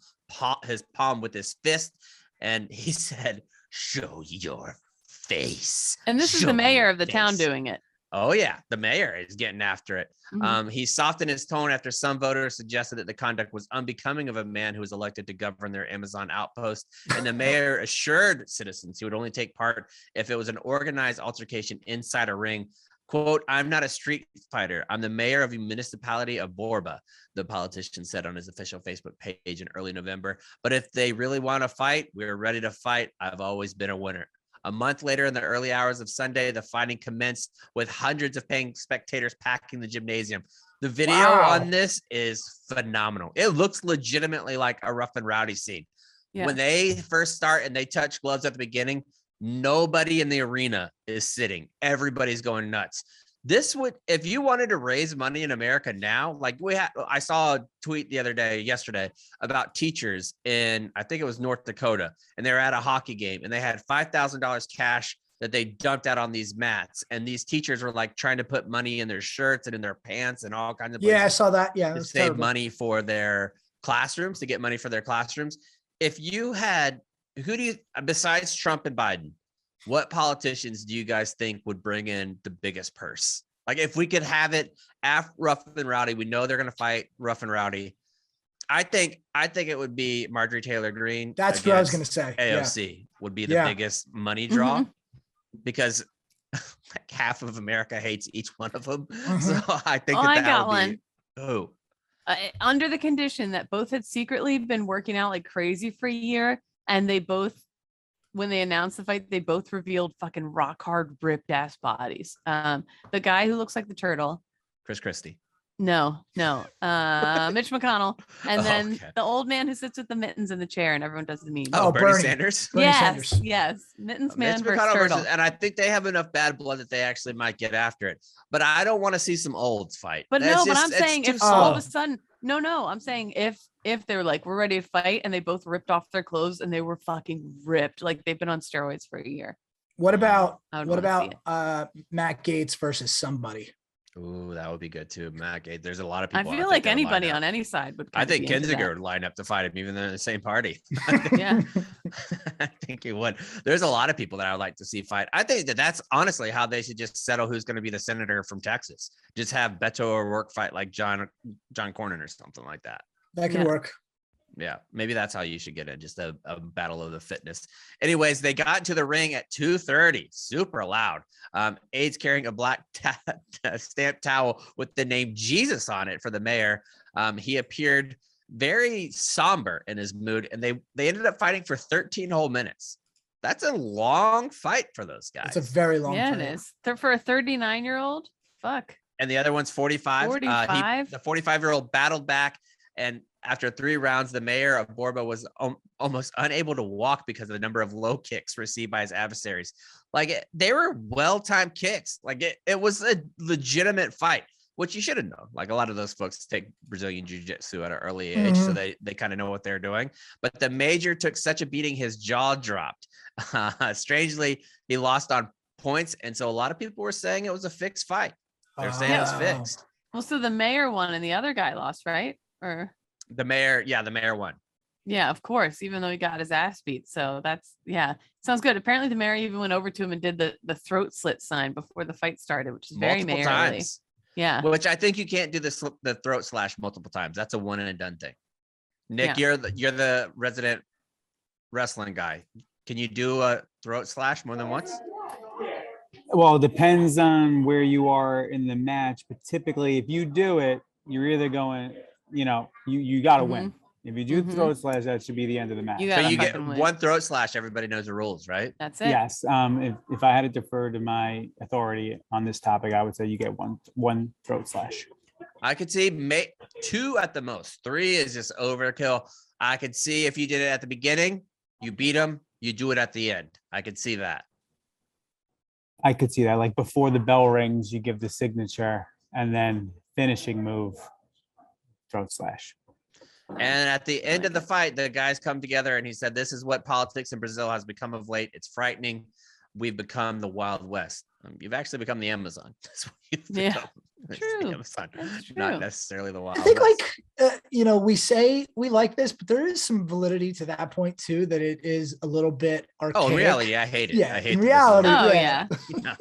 his palm with his fist. And he said, "Show your face." And this is the mayor of the town doing it. Oh, yeah. The mayor is getting after it. He softened his tone after some voters suggested that the conduct was unbecoming of a man who was elected to govern their Amazon outpost. And the mayor assured citizens he would only take part if it was an organized altercation inside a ring. Quote, "I'm not a street fighter. I'm the mayor of the municipality of Borba," the politician said on his official Facebook page in early November. "But if they really want to fight, we're ready to fight. I've always been a winner." A month later, in the early hours of Sunday, the fighting commenced with hundreds of paying spectators packing the gymnasium. The video on this is phenomenal. It looks legitimately like a rough and rowdy scene. Yeah. When they first start and they touch gloves at the beginning, nobody in the arena is sitting. Everybody's going nuts. This would, if you wanted to raise money in America now, like I saw a tweet yesterday about teachers in, I think it was North Dakota, and they were at a hockey game and they had $5,000 cash that they dumped out on these mats. And these teachers were like trying to put money in their shirts and in their pants and all kinds of places. Yeah, I saw that. Yeah. To save money for their classrooms, to get money for their classrooms. If you had, besides Trump and Biden, what politicians do you guys think would bring in the biggest purse? Like if we could have it after Rough and Rowdy, we know they're going to fight Rough and Rowdy. I think it would be Marjorie Taylor Greene. That's what I was going to say. AOC would be the biggest money draw because like half of America hates each one of them. So I think I got one. Under the condition that both had secretly been working out like crazy for a year, and they both, when they announced the fight, they both revealed fucking rock hard, ripped ass bodies. The guy who looks like the turtle, Chris Christie. No, Mitch McConnell, and then the old man who sits with the mittens in the chair, and everyone does the meme. Oh, Bernie Sanders. Yes, mittens man versus turtle. And I think they have enough bad blood that they actually might get after it. But I don't want to see some olds fight. But I'm saying if all of a sudden, I'm saying if they were like, we're ready to fight, and they both ripped off their clothes and they were fucking ripped, like they've been on steroids for a year. What about Matt Gaetz versus somebody? Ooh, that would be good too. Matt Gaetz. There's a lot of people. I feel like anybody on any side would. I think Kinzinger would line up to fight him, even though they're in the same party. Yeah, I think he would. There's a lot of people that I would like to see fight. I think that's honestly how they should just settle who's going to be the senator from Texas. Just have Beto O'Rourke fight like John Cornyn or something like that. That could work. Yeah, maybe that's how you should get it. Just a battle of the fitness. Anyways, they got into the ring at 2:30, super loud. AIDS carrying a black stamped towel with the name Jesus on it for the mayor. He appeared very somber in his mood, and they ended up fighting for 13 whole minutes. That's a long fight for those guys. It's a very long fight. It is. For a 39-year-old. Fuck. And the other one's 45. 45. The 45-year-old battled back, and after 3 rounds, the mayor of Borba was almost unable to walk because of the number of low kicks received by his adversaries. Like they were well-timed kicks. Like it was a legitimate fight, which you should have known. Like a lot of those folks take Brazilian jiu-jitsu at an early age, so they kind of know what they're doing. But the major took such a beating, his jaw dropped. Strangely, he lost on points, and so a lot of people were saying it was a fixed fight. They're saying it was fixed. Well, so the mayor won and the other guy lost, right? Or the mayor won. Yeah, of course, even though he got his ass beat. So sounds good. Apparently the mayor even went over to him and did the throat slit sign before the fight started, which is very mayorly. Times. Yeah. Which I think you can't do the throat slash multiple times. That's a one and done thing. Nick, you're the resident wrestling guy. Can you do a throat slash more than once? Well, it depends on where you are in the match, but typically if you do it, you're either going, you got to win. If you do throat slash, that should be the end of the match. So you get one throat slash, everybody knows the rules, right? That's it. Yes. If I had to defer to my authority on this topic, I would say you get one throat slash. I could see 2 at the most. 3 is just overkill. I could see if you did it at the beginning, you beat them, you do it at the end. I could see that. I could see that. Like before the bell rings, you give the signature, and then finishing move, throat slash. And at the end of the fight, the guys come together and he said, "This is what politics in Brazil has become of late. It's frightening. We've become the Wild West." You've actually become the Amazon. That's what you've Yeah, become. It's true. the Amazon, That's not true. necessarily the Wild I think West. we say we like this, but there is some validity to that point too, that it is a little bit archaic. Oh, in reality, I hate it. Yeah, I hate in that this is what reality, Oh it is. yeah. Yeah.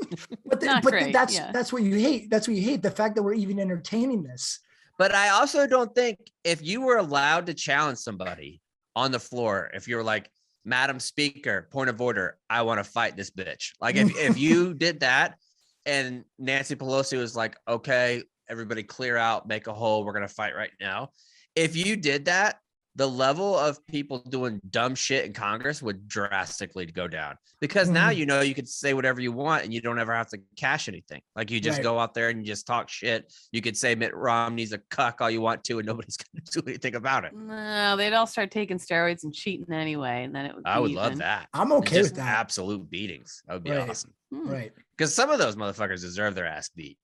Not great, that's what you hate. That's what you hate. The fact that we're even entertaining this. But I also don't think if you were allowed to challenge somebody on the floor, if you were like, Madam Speaker, point of order, I want to fight this bitch. Like if you did that and Nancy Pelosi was like, okay, everybody clear out, make a hole, we're going to fight right now. If you did that, the level of people doing dumb shit in Congress would drastically go down, because now, you know, you could say whatever you want and you don't ever have to cash anything. Like you just go out there and you just talk shit. You could say Mitt Romney's a cuck all you want to, and nobody's going to do anything about it. No, they'd all start taking steroids and cheating anyway, and then it would. I would love that. I'm okay with that. Absolute beatings. That would be awesome. Right. Because some of those motherfuckers deserve their ass beat.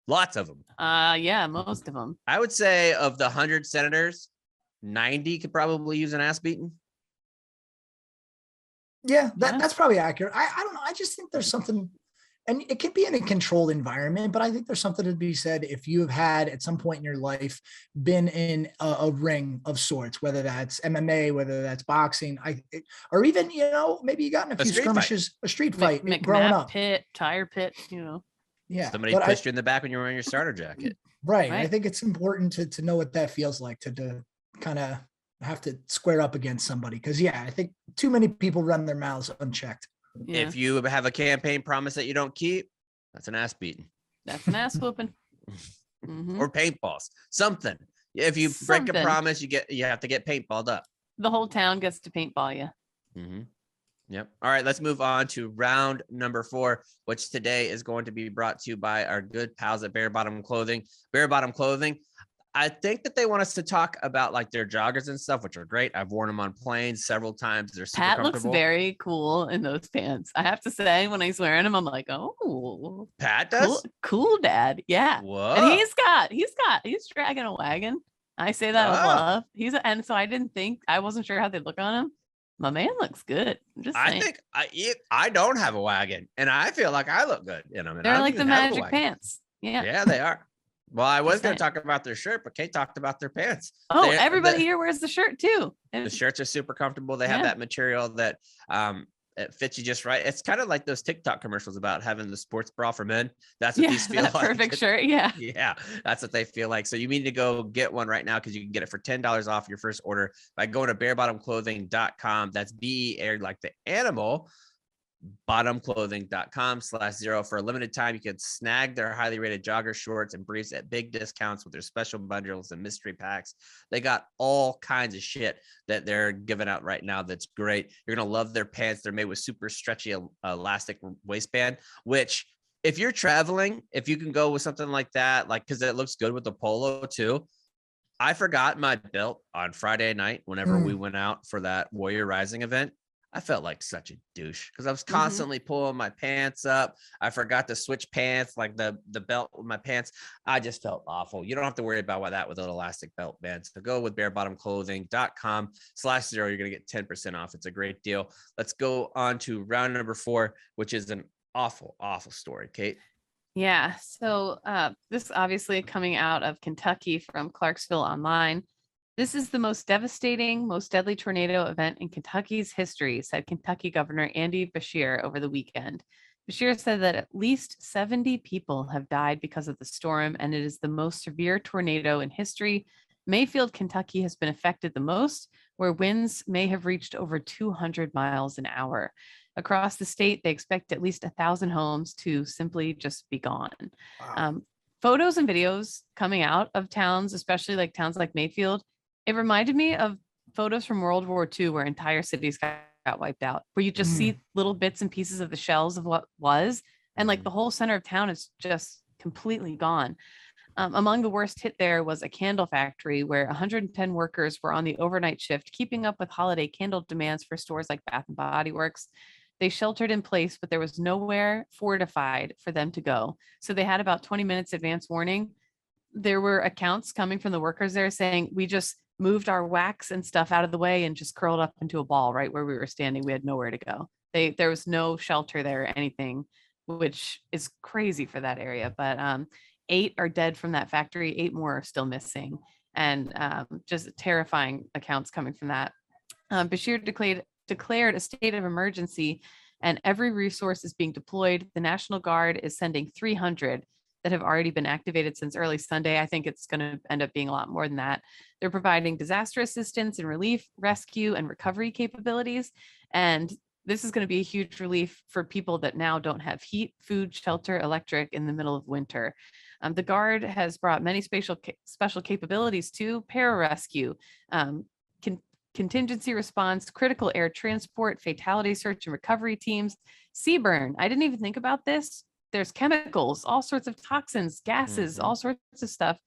Lots of them. Yeah, most of them. I would say of the 100 senators, 90 could probably use an ass beating. Yeah, that's probably accurate. I don't know. I just think there's something, and it can be in a controlled environment, but I think there's something to be said if you have had at some point in your life been in a ring of sorts, whether that's MMA, whether that's boxing, or even, you know, maybe you got in a few skirmishes, a street fight growing up. Pit, tire pit, you know. Yeah. Somebody pushed you in the back when you were wearing your starter jacket. Right. I think it's important to know what that feels like, to kind of have to square up against somebody. Because I think too many people run their mouths unchecked. Yeah. If you have a campaign promise that you don't keep, that's an ass beating. That's an ass whooping. Or paintballs, something. If you break a promise, you have to get paintballed up. The whole town gets to paintball you. Yep. All right, let's move on to round number 4, which today is going to be brought to you by our good pals at Bare Bottom Clothing. Bare Bottom Clothing, I think that they want us to talk about like their joggers and stuff, which are great. I've worn them on planes several times. They're super Pat looks comfortable. very cool in those pants. I have to say, when he's wearing them, I'm like, oh, Pat does? Cool dad. Yeah. Whoa. And he's dragging a wagon. I say that with love. And so I wasn't sure how they look on him. My man looks good. I'm just saying. I think I don't have a wagon, and I feel like I look good in them. They're like the magic pants. Yeah. Yeah, they are. Well, I was going to talk about their shirt, but Kate talked about their pants. Oh, everybody here wears the shirt too. The shirts are super comfortable. They have that material that it fits you just right. It's kind of like those TikTok commercials about having the sports bra for men. That's what these feel like. Perfect shirt. Yeah. Yeah, that's what they feel like. So you need to go get one right now, because you can get it for $10 off your first order by going to barebottomclothing.com. That's BEAR like the animal. bottomclothing.com/0. For a limited time, you can snag their highly rated jogger shorts and briefs at big discounts with their special bundles and mystery packs. They got all kinds of shit that they're giving out right now that's great. You're gonna love their pants. They're made with super stretchy elastic waistband, which if you're traveling, if you can go with something like that, like, because it looks good with the polo too. I forgot my belt on Friday night whenever we went out for that Warrior Rising event. I felt like such a douche because I was constantly pulling my pants up. I forgot to switch pants, like the belt with my pants. I just felt awful. You don't have to worry about that with an elastic belt band. So go with barebottomclothing.com/0. You're going to get 10% off. It's a great deal. Let's go on to round number 4, which is an awful, awful story. Kate? Yeah. So this obviously coming out of Kentucky from Clarksville Online. This is the most devastating, most deadly tornado event in Kentucky's history, said Kentucky Governor Andy Beshear over the weekend. Beshear said that at least 70 people have died because of the storm, and it is the most severe tornado in history. Mayfield, Kentucky has been affected the most, where winds may have reached over 200 miles an hour. Across the state, they expect at least 1,000 homes to simply just be gone. Wow. Photos and videos coming out of towns, especially like towns like Mayfield, it reminded me of photos from World War II where entire cities got wiped out, where you just see little bits and pieces of the shells of what was, and like the whole center of town is just completely gone. Among the worst hit there was a candle factory where 110 workers were on the overnight shift, keeping up with holiday candle demands for stores like Bath and Body Works. They sheltered in place, but there was nowhere fortified for them to go. So they had about 20 minutes advance warning. There were accounts coming from the workers there saying, we just moved our wax and stuff out of the way and just curled up into a ball right where we were standing. We had nowhere to go. There was no shelter there or anything which is crazy for that area. But 8 are dead from that factory. 8 more are still missing, and just terrifying accounts coming from that. Bashir declared a state of emergency, and every resource is being deployed. The National Guard is sending 300 that have already been activated since early Sunday. I think it's going to end up being a lot more than that. They're providing disaster assistance and relief, rescue, and recovery capabilities. And this is going to be a huge relief for people that now don't have heat, food, shelter, electric in the middle of winter. The Guard has brought many special capabilities to pararescue, contingency response, critical air transport, fatality search and recovery teams, sea burn. I didn't even think about this. There's chemicals, all sorts of toxins, gases, all sorts of stuff.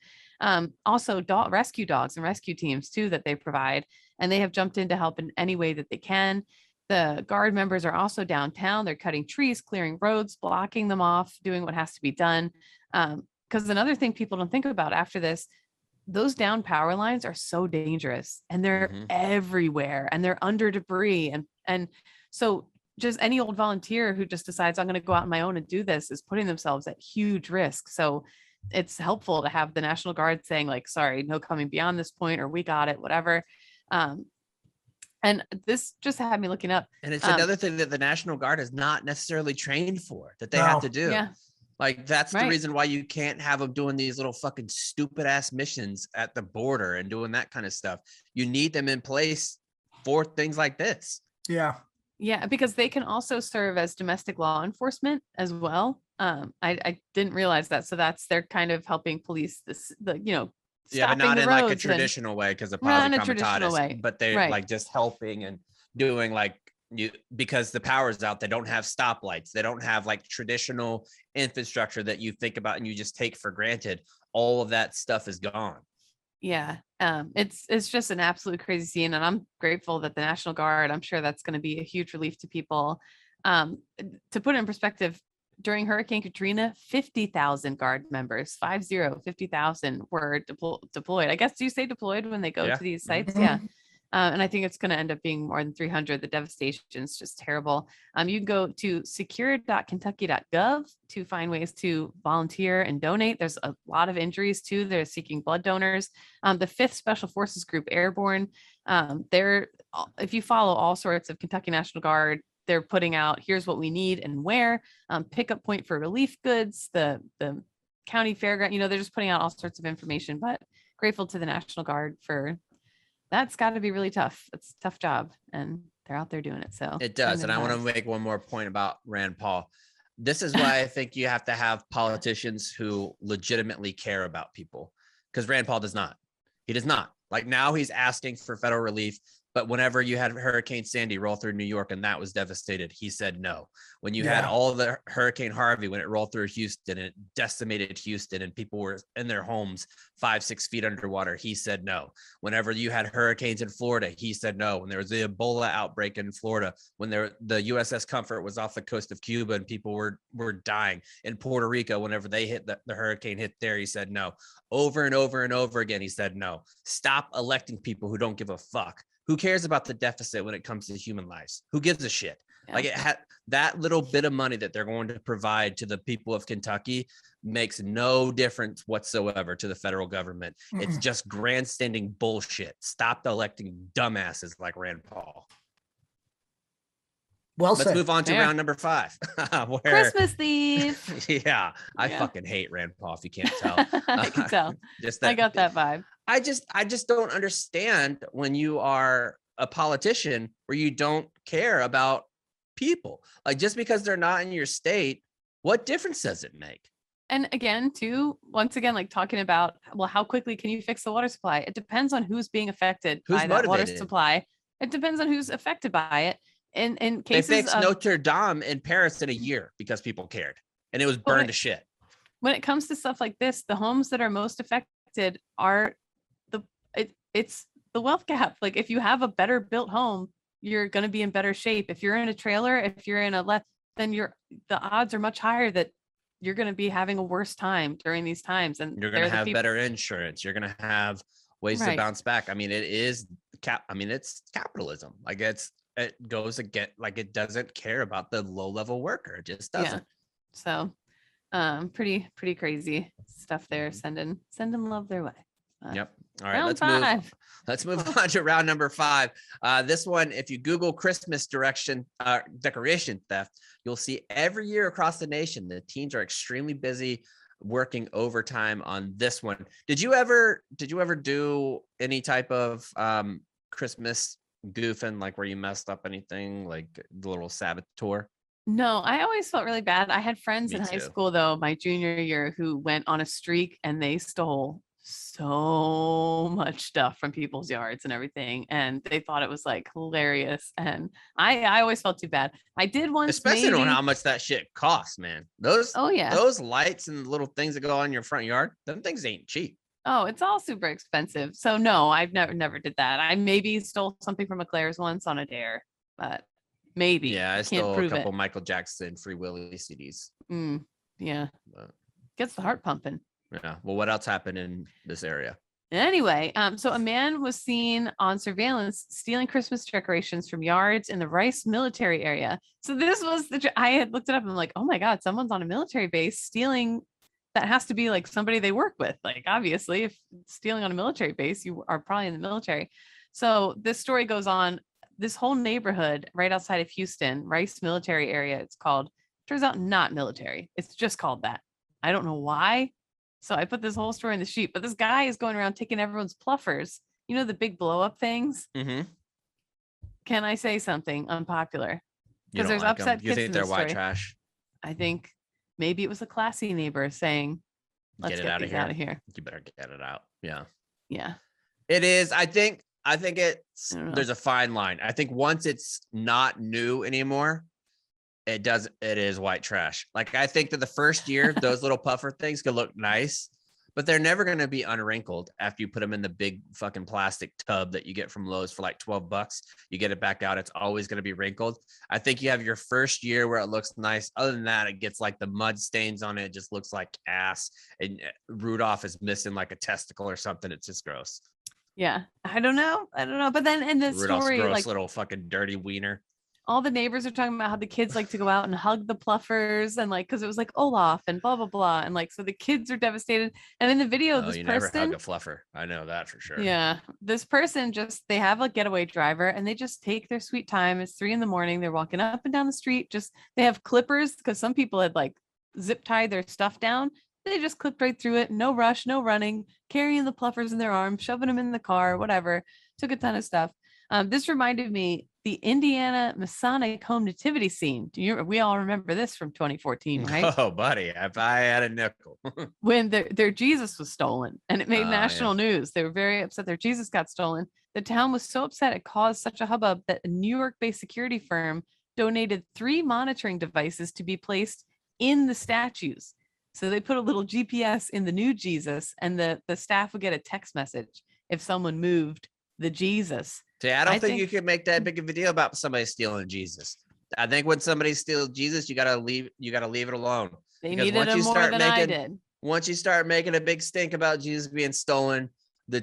Also rescue dogs and rescue teams too that they provide, and they have jumped in to help in any way that they can. The Guard members are also downtown. They're cutting trees, clearing roads, blocking them off, doing what has to be done. Because another thing people don't think about after this, those down power lines are so dangerous, and they're everywhere, and they're under debris. And so just any old volunteer who just decides I'm going to go out on my own and do this is putting themselves at huge risk. So it's helpful to have the National Guard saying like, sorry, no coming beyond this point, or we got it, whatever. And this just had me looking up. And it's another thing that the National Guard is not necessarily trained for, that they have to do. Yeah. Like, that's the reason why you can't have them doing these little fucking stupid ass missions at the border and doing that kind of stuff. You need them in place for things like this. Yeah. Yeah, because they can also serve as domestic law enforcement as well. I didn't realize that. So they're kind of helping police Yeah, but not in like a traditional way, because of way, but they're like just helping and doing like because the power's out. They don't have stoplights. They don't have like traditional infrastructure that you think about and you just take for granted. All of that stuff is gone. Yeah. It's just an absolute crazy scene, and I'm grateful that the National Guard, I'm sure that's going to be a huge relief to people. To put it in perspective, during Hurricane Katrina, 50,000 Guard members, 50,000 were deployed. I guess, do you say deployed when they go to these sites? Yeah. And I think it's going to end up being more than 300. The devastation is just terrible. You can go to secure.kentucky.gov to find ways to volunteer and donate. There's a lot of injuries too. They're seeking blood donors. The 5th Special Forces Group Airborne, if you follow all sorts of Kentucky National Guard, they're putting out, here's what we need and where, pickup point for relief goods, the county fairground, they're just putting out all sorts of information, but grateful to the National Guard for that's got to be really tough. It's a tough job, and they're out there doing it. So it does. And I want to make one more point about Rand Paul. This is why I think you have to have politicians who legitimately care about people, because Rand Paul does not. He does not. Like, now he's asking for federal relief. But whenever you had Hurricane Sandy roll through New York and that was devastated, he said no. When you had all the Hurricane Harvey, when it rolled through Houston and it decimated Houston and people were in their homes 5-6 feet underwater, he said no. Whenever you had hurricanes in Florida, he said no. When there was the Ebola outbreak in Florida, when the USS Comfort was off the coast of Cuba and people were dying. In Puerto Rico, whenever they hit the hurricane hit there, he said no. Over and over and over again, he said no. Stop electing people who don't give a fuck. Who cares about the deficit when it comes to human lives? Who gives a shit? Yeah. Like, that little bit of money that they're going to provide to the people of Kentucky makes no difference whatsoever to the federal government. It's just grandstanding bullshit. Stop electing dumbasses like Rand Paul. Well, let's move on to round number 5. Where, Christmas thief. Yeah, I fucking hate Rand Paul, if you can't tell. I can tell. I got that vibe. I just don't understand when you are a politician where you don't care about people. Like, just because they're not in your state, what difference does it make? And again, too, once again, like talking about, well, how quickly can you fix the water supply? It depends on who's being affected by that water supply. It depends on who's affected by it. In cases they fixed Notre Dame in Paris in a year because people cared, and it was burned to shit. When it comes to stuff like this, the homes that are most affected are it's the wealth gap. Like, if you have a better built home, you're going to be in better shape. If you're in a trailer, if you're in then the odds are much higher that you're going to be having a worse time during these times. And you're going to have better insurance. You're going to have ways to bounce back. I mean, it's capitalism. Like, it goes again, like, it doesn't care about the low level worker. It just doesn't. So pretty crazy stuff there. Sending love their way. Yep. All right, Round let's move on to round number 5. This one, if you Google Christmas decoration theft, you'll see every year across the nation, the teens are extremely busy working overtime on this one. Did you ever do any type of Christmas goofing, like where you messed up anything, like the little saboteur? No, I always felt really bad. I had friends Me in high too. school, though, my junior year, who went on a streak and they stole so much stuff from people's yards and everything. And they thought it was like hilarious. And I always felt too bad. I did once, especially maybe. on how much that shit costs, man. Those lights and the little things that go on your front yard, them things ain't cheap. Oh, it's all super expensive. So no, I've never did that. I maybe stole something from Eclair's once on a dare, but maybe. Yeah, I can't stole a prove couple it. Michael Jackson Free Willy CDs. Yeah, But, gets the heart pumping. yeah. Well, what else happened in this area? Anyway, so a man was seen on surveillance stealing Christmas decorations from yards in the Rice military area. So this was I had looked it up and I'm like, oh my God, someone's on a military base stealing. That has to be like somebody they work with. Like, obviously, if stealing on a military base, you are probably in the military. So this story goes on. This whole neighborhood right outside of Houston, Rice military area, it's called, turns out not military. It's just called that. I don't know why. So I put this whole story in the sheet, but this guy is going around taking everyone's pluffers. You know, the big blow up things. Mm-hmm. Can I say something unpopular? Because there's upset You kids think in they're this white story. trash? I think maybe it was a classy neighbor saying, let's Get it out of these here. out of here. You better get it out. Yeah. Yeah. It is. I think it's, I don't know. there's a fine line. I think once it's not new anymore, it is white trash. Like, I think that the first year, those little puffer things could look nice, but they're never going to be unwrinkled after you put them in the big fucking plastic tub that you get from Lowe's for like $12. You get it back out. It's always going to be wrinkled. I think you have your first year where it looks nice. Other than that, it gets like the mud stains on it. It just looks like ass. And Rudolph is missing like a testicle or something. It's just gross. Yeah. I don't know. But then in this Rudolph's story, gross like little fucking dirty wiener. all the neighbors are talking about how the kids like to go out and hug the pluffers and like, cause it was like Olaf and blah, blah, blah. And like, so the kids are devastated. And in the video, this you person, never hug a fluffer. I know that for sure. yeah, this person they have a getaway driver and they just take their sweet time. It's 3 a.m. They're walking up and down the street. They have clippers because some people had like zip tied their stuff down. They just clipped right through it. No rush, no running, carrying the pluffers in their arms, shoving them in the car, whatever. Took a ton of stuff. This reminded me the Indiana Masonic home nativity scene. We all remember this from 2014, right? Oh, buddy, if I had a nickel. When their Jesus was stolen and it made national news. They were very upset their Jesus got stolen. The town was so upset it caused such a hubbub that a New York-based security firm donated 3 monitoring devices to be placed in the statues. So they put a little GPS in the new Jesus and the staff would get a text message if someone moved the Jesus. See, I don't think you can make that big of a deal about somebody stealing Jesus. I think when somebody steals Jesus, you gotta leave it alone. They needed him more than I did. Once you start making a big stink about Jesus being stolen, the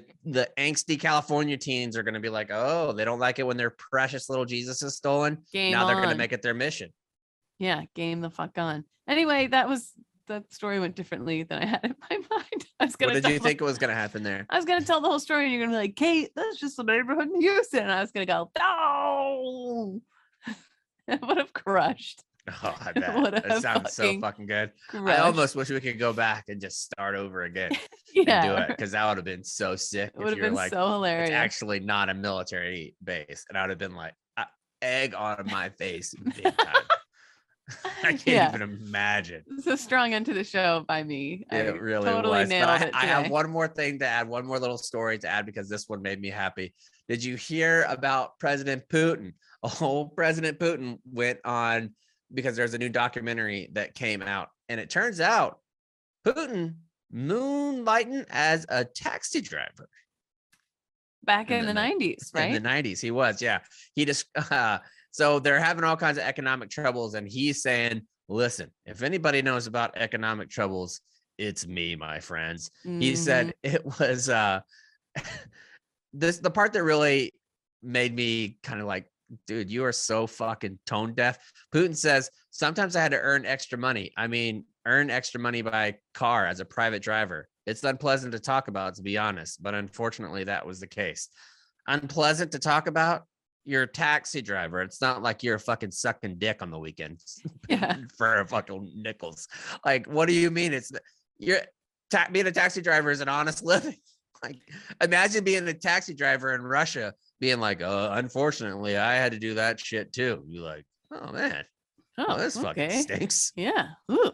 angsty California teens are gonna be like, oh, they don't like it when their precious little Jesus is stolen. Now they're gonna make it their mission. Yeah, game the fuck on. Anyway, that story went differently than I had in my mind. What did you think was going to happen there? I was going to tell the whole story and you're going to be like, Kate, that's just the neighborhood in Houston. And I was going to go, no. It would have crushed. Oh, I bet. That sounds so fucking good. Crushed. I almost wish we could go back and just start over again. Yeah. And do it, because that would have been so sick. It would have been like, so hilarious. It's actually not a military base. And I would have been like, egg on my face big time. I can't even imagine. It's a strong end to the show by me. It really totally was. Nailed it. I have one more thing to add, one more little story to add, because this one made me happy. Did you hear about President Putin? Oh, President Putin went on, because there's a new documentary that came out, and it turns out Putin moonlighting as a taxi driver. Back in the 90s, right? In the 90s, he was, yeah. He just so they're having all kinds of economic troubles, and he's saying, listen, if anybody knows about economic troubles, it's me, my friends. Mm-hmm. He said it was the part that really made me kind of like dude, you are so fucking tone deaf. Putin says, sometimes I had to earn extra money. I mean, earn extra money by car as a private driver. It's unpleasant to talk about, to be honest, but unfortunately that was the case. Unpleasant to talk about? You're a taxi driver. It's not like you're fucking sucking dick on the weekends for a fucking nickels. Like, what do you mean? It's being a taxi driver is an honest living. Like, imagine being a taxi driver in Russia being like, unfortunately, I had to do that shit too. You're like, oh man, well, this fucking stinks. Yeah. Ooh,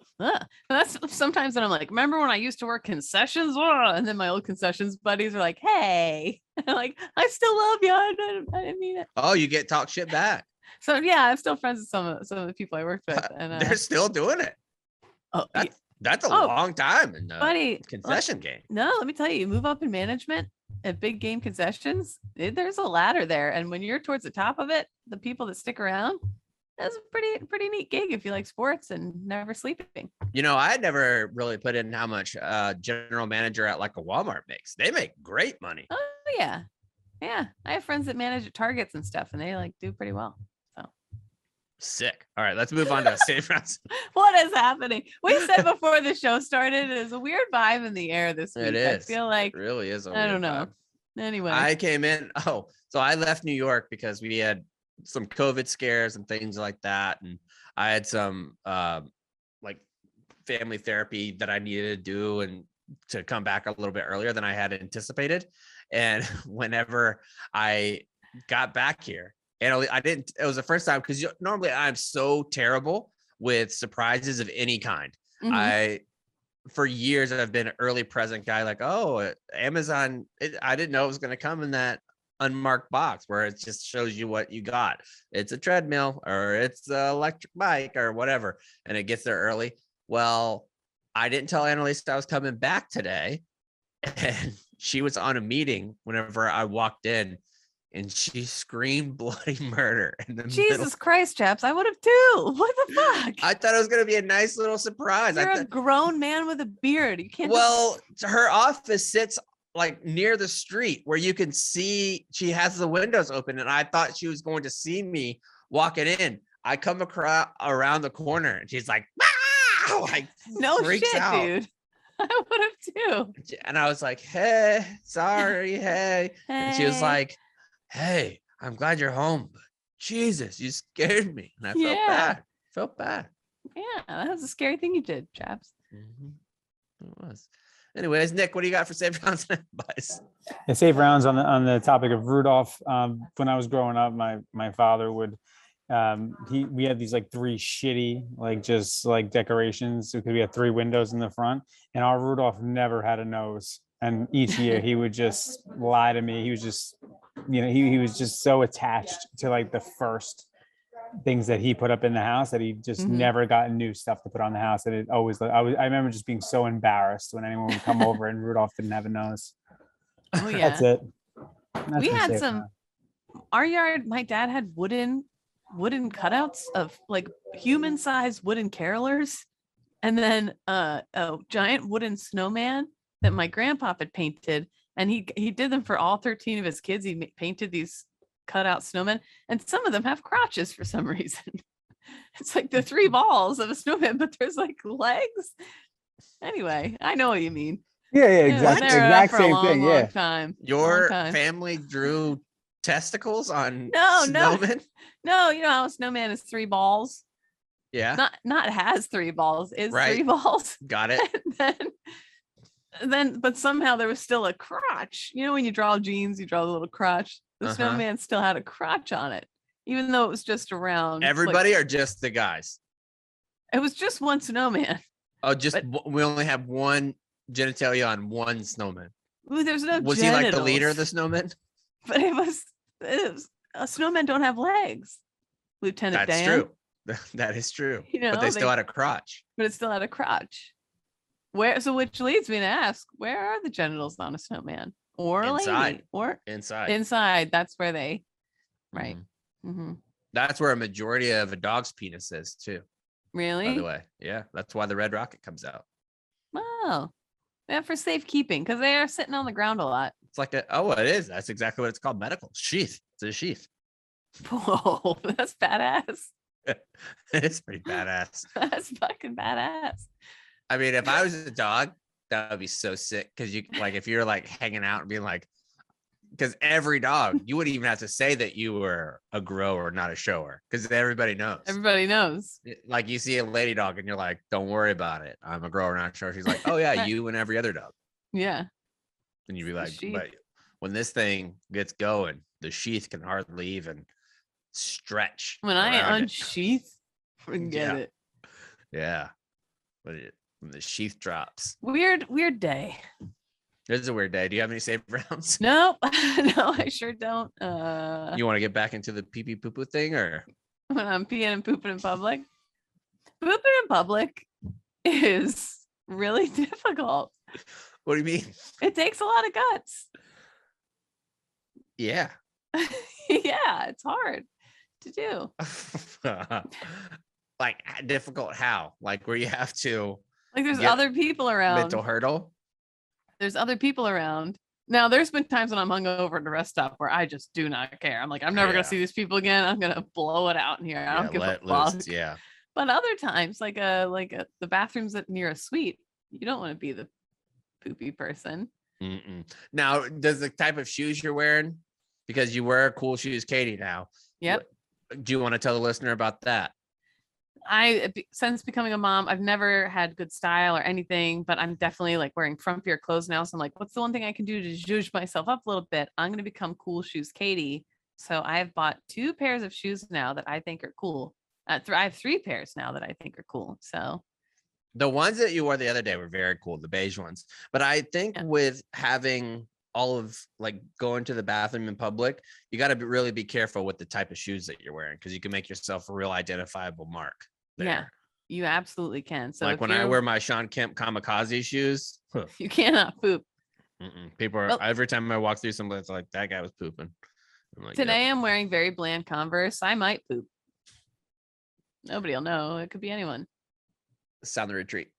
that's sometimes when I'm like, remember when I used to work concessions? And then my old concessions buddies are like, hey, like, I still love you. I didn't mean it. Oh, you get talk shit back. So yeah, I'm still friends with some of the people I worked with, and they're still doing it. Oh, that's a long time in the concession game. No, let me tell you, move up in management at big game concessions. There's a ladder there, and when you're towards the top of it, the people that stick around. That's a pretty neat gig if you like sports and never sleeping. You know, I never really put in how much general manager at like a Walmart makes. They make great money. Oh yeah. Yeah. I have friends that manage at Targets and stuff, and they like do pretty well. So sick. All right, let's move on to safe rounds. What is happening? We said before the show started, there's a weird vibe in the air this week. It is. I feel like it really is. I don't know. Vibe. Anyway, I came in. So I left New York because we had some COVID scares and things like that, and I had some like family therapy that I needed to do and to come back a little bit earlier than I had anticipated. And whenever I got back here, and I didn't, it was the first time, because normally I'm so terrible with surprises of any kind. Mm-hmm. For years I've been an early present guy, like, oh, Amazon, I didn't know it was going to come in that unmarked box where it just shows you what you got. It's a treadmill or it's an electric bike or whatever, and it gets there early. Well, I didn't tell Annalise I was coming back today, and she was on a meeting whenever I walked in, and she screamed bloody murder in the Jesus middle. Christ, chaps, I would have too. What the fuck? I thought it was going to be a nice little surprise. You're a grown man with a beard. You can't. Well, her office sits like near the street where you can see she has the windows open, and I thought she was going to see me walking in. I come across around the corner and she's like, ah! Like, no shit, out. Dude. I would have too. And I was like, hey, sorry, hey. And she was like, hey, I'm glad you're home, but Jesus, you scared me. And I felt bad. Yeah, that was a scary thing you did, chaps. Mm-hmm. It was. Anyways, Nick, what do you got for safe rounds and advice? The safe rounds on the topic of Rudolph. When I was growing up, my father would we had these like three shitty just decorations because we had three windows in the front, and our Rudolph never had a nose. And each year he would just lie to me. He was just, he was just so attached to like the first things that he put up in the house that he just never got new stuff to put on the house. And it always, I remember just being so embarrassed when anyone would come over and Rudolph didn't have a nose. Oh yeah. That's it. We had some, our yard, my dad had wooden cutouts of like human sized wooden carolers. And then a giant wooden snowman that my grandpa had painted. And he did them for all 13 of his kids. He painted these cutout snowmen, and some of them have crotches for some reason. It's like the three balls of a snowman, but there's like legs. Anyway, I know what you mean. Yeah, exactly. Exact same thing. Long time. Your family drew testicles on snowmen? No, you know how a snowman is three balls? Yeah. Not has three balls, is three balls. Got it. And then, but somehow there was still a crotch. You know, when you draw jeans, you draw the little crotch. The snowman still had a crotch on it, even though it was just around. Everybody or just the guys? It was just one snowman. Oh, we only have one genitalia on one snowman. Ooh, there's no Was genitals. he like the leader of the snowman? But it was snowmen don't have legs, Lieutenant Dan. That's true. That is true. But they still had a crotch. But it still had a crotch. Which leads me to ask, where are the genitals on a snowman? Or inside. Lady, or inside. That's where they, right. Mm-hmm. That's where a majority of a dog's penis is too. Really? By the way, yeah, that's why the red rocket comes out. Oh, yeah, for safekeeping, because they are sitting on the ground a lot. It's like it is. That's exactly what it's called. Medical sheath. It's a sheath. Whoa, that's badass. It's pretty badass. That's fucking badass. I mean, if I was a dog, that would be so sick. Because you like, if you're like hanging out and being like, because every dog, you wouldn't even have to say that you were a grower, not a shower, because everybody knows. Everybody knows. Like you see a lady dog and you're like, don't worry about it. I'm a grower, not a shower. She's like, oh yeah, Right. you and every other dog. Yeah. And you'd be The like, sheath. but when this thing gets going, the sheath can hardly even stretch. When I around it. unsheath, forget Yeah. it. Yeah. When the sheath drops. Weird day. This is a weird day. Do you have any save rounds? Nope. No, I sure don't. You want to get back into the pee pee poo poo thing, or When I'm peeing and pooping in public. Pooping in public is really difficult. what do you mean? It takes a lot of guts. Yeah. Yeah, it's hard to do. Like difficult how? Like where you have to Like there's Get other people around. mental hurdle? There's other people around. Now, there's been times when I'm hungover at a rest stop where I just do not care. I'm like, I'm never Yeah. gonna see these people again. I'm gonna blow it out in here. I don't give a fuck. Loose. Yeah. But other times, the bathrooms near a suite, you don't want to be the poopy person. Mm-mm. Now, does the type of shoes you're wearing, because you wear cool shoes, Katie, now. Yep. Do you want to tell the listener about that? Since becoming a mom, I've never had good style or anything, but I'm definitely like wearing frumpier clothes now. So I'm like, what's the one thing I can do to zhuzh myself up a little bit? I'm going to become cool shoes Katie. So I have bought 2 pairs of shoes now that I think are cool. I have 3 pairs now that I think are cool. So The ones that you wore the other day were very cool, the beige ones. But I think Yeah. with having all of like going to the bathroom in public, you got to really be careful with the type of shoes that you're wearing, because you can make yourself a real identifiable mark there. Yeah, you absolutely can. So like if when I you're- wear my Sean Kemp kamikaze shoes, you cannot poop. people are Well- every time I walk through somebody, it's like that guy was pooping. I'm like, Today yep. I'm wearing very bland Converse. I might poop. Nobody will know. It could be anyone. Sound the retreat.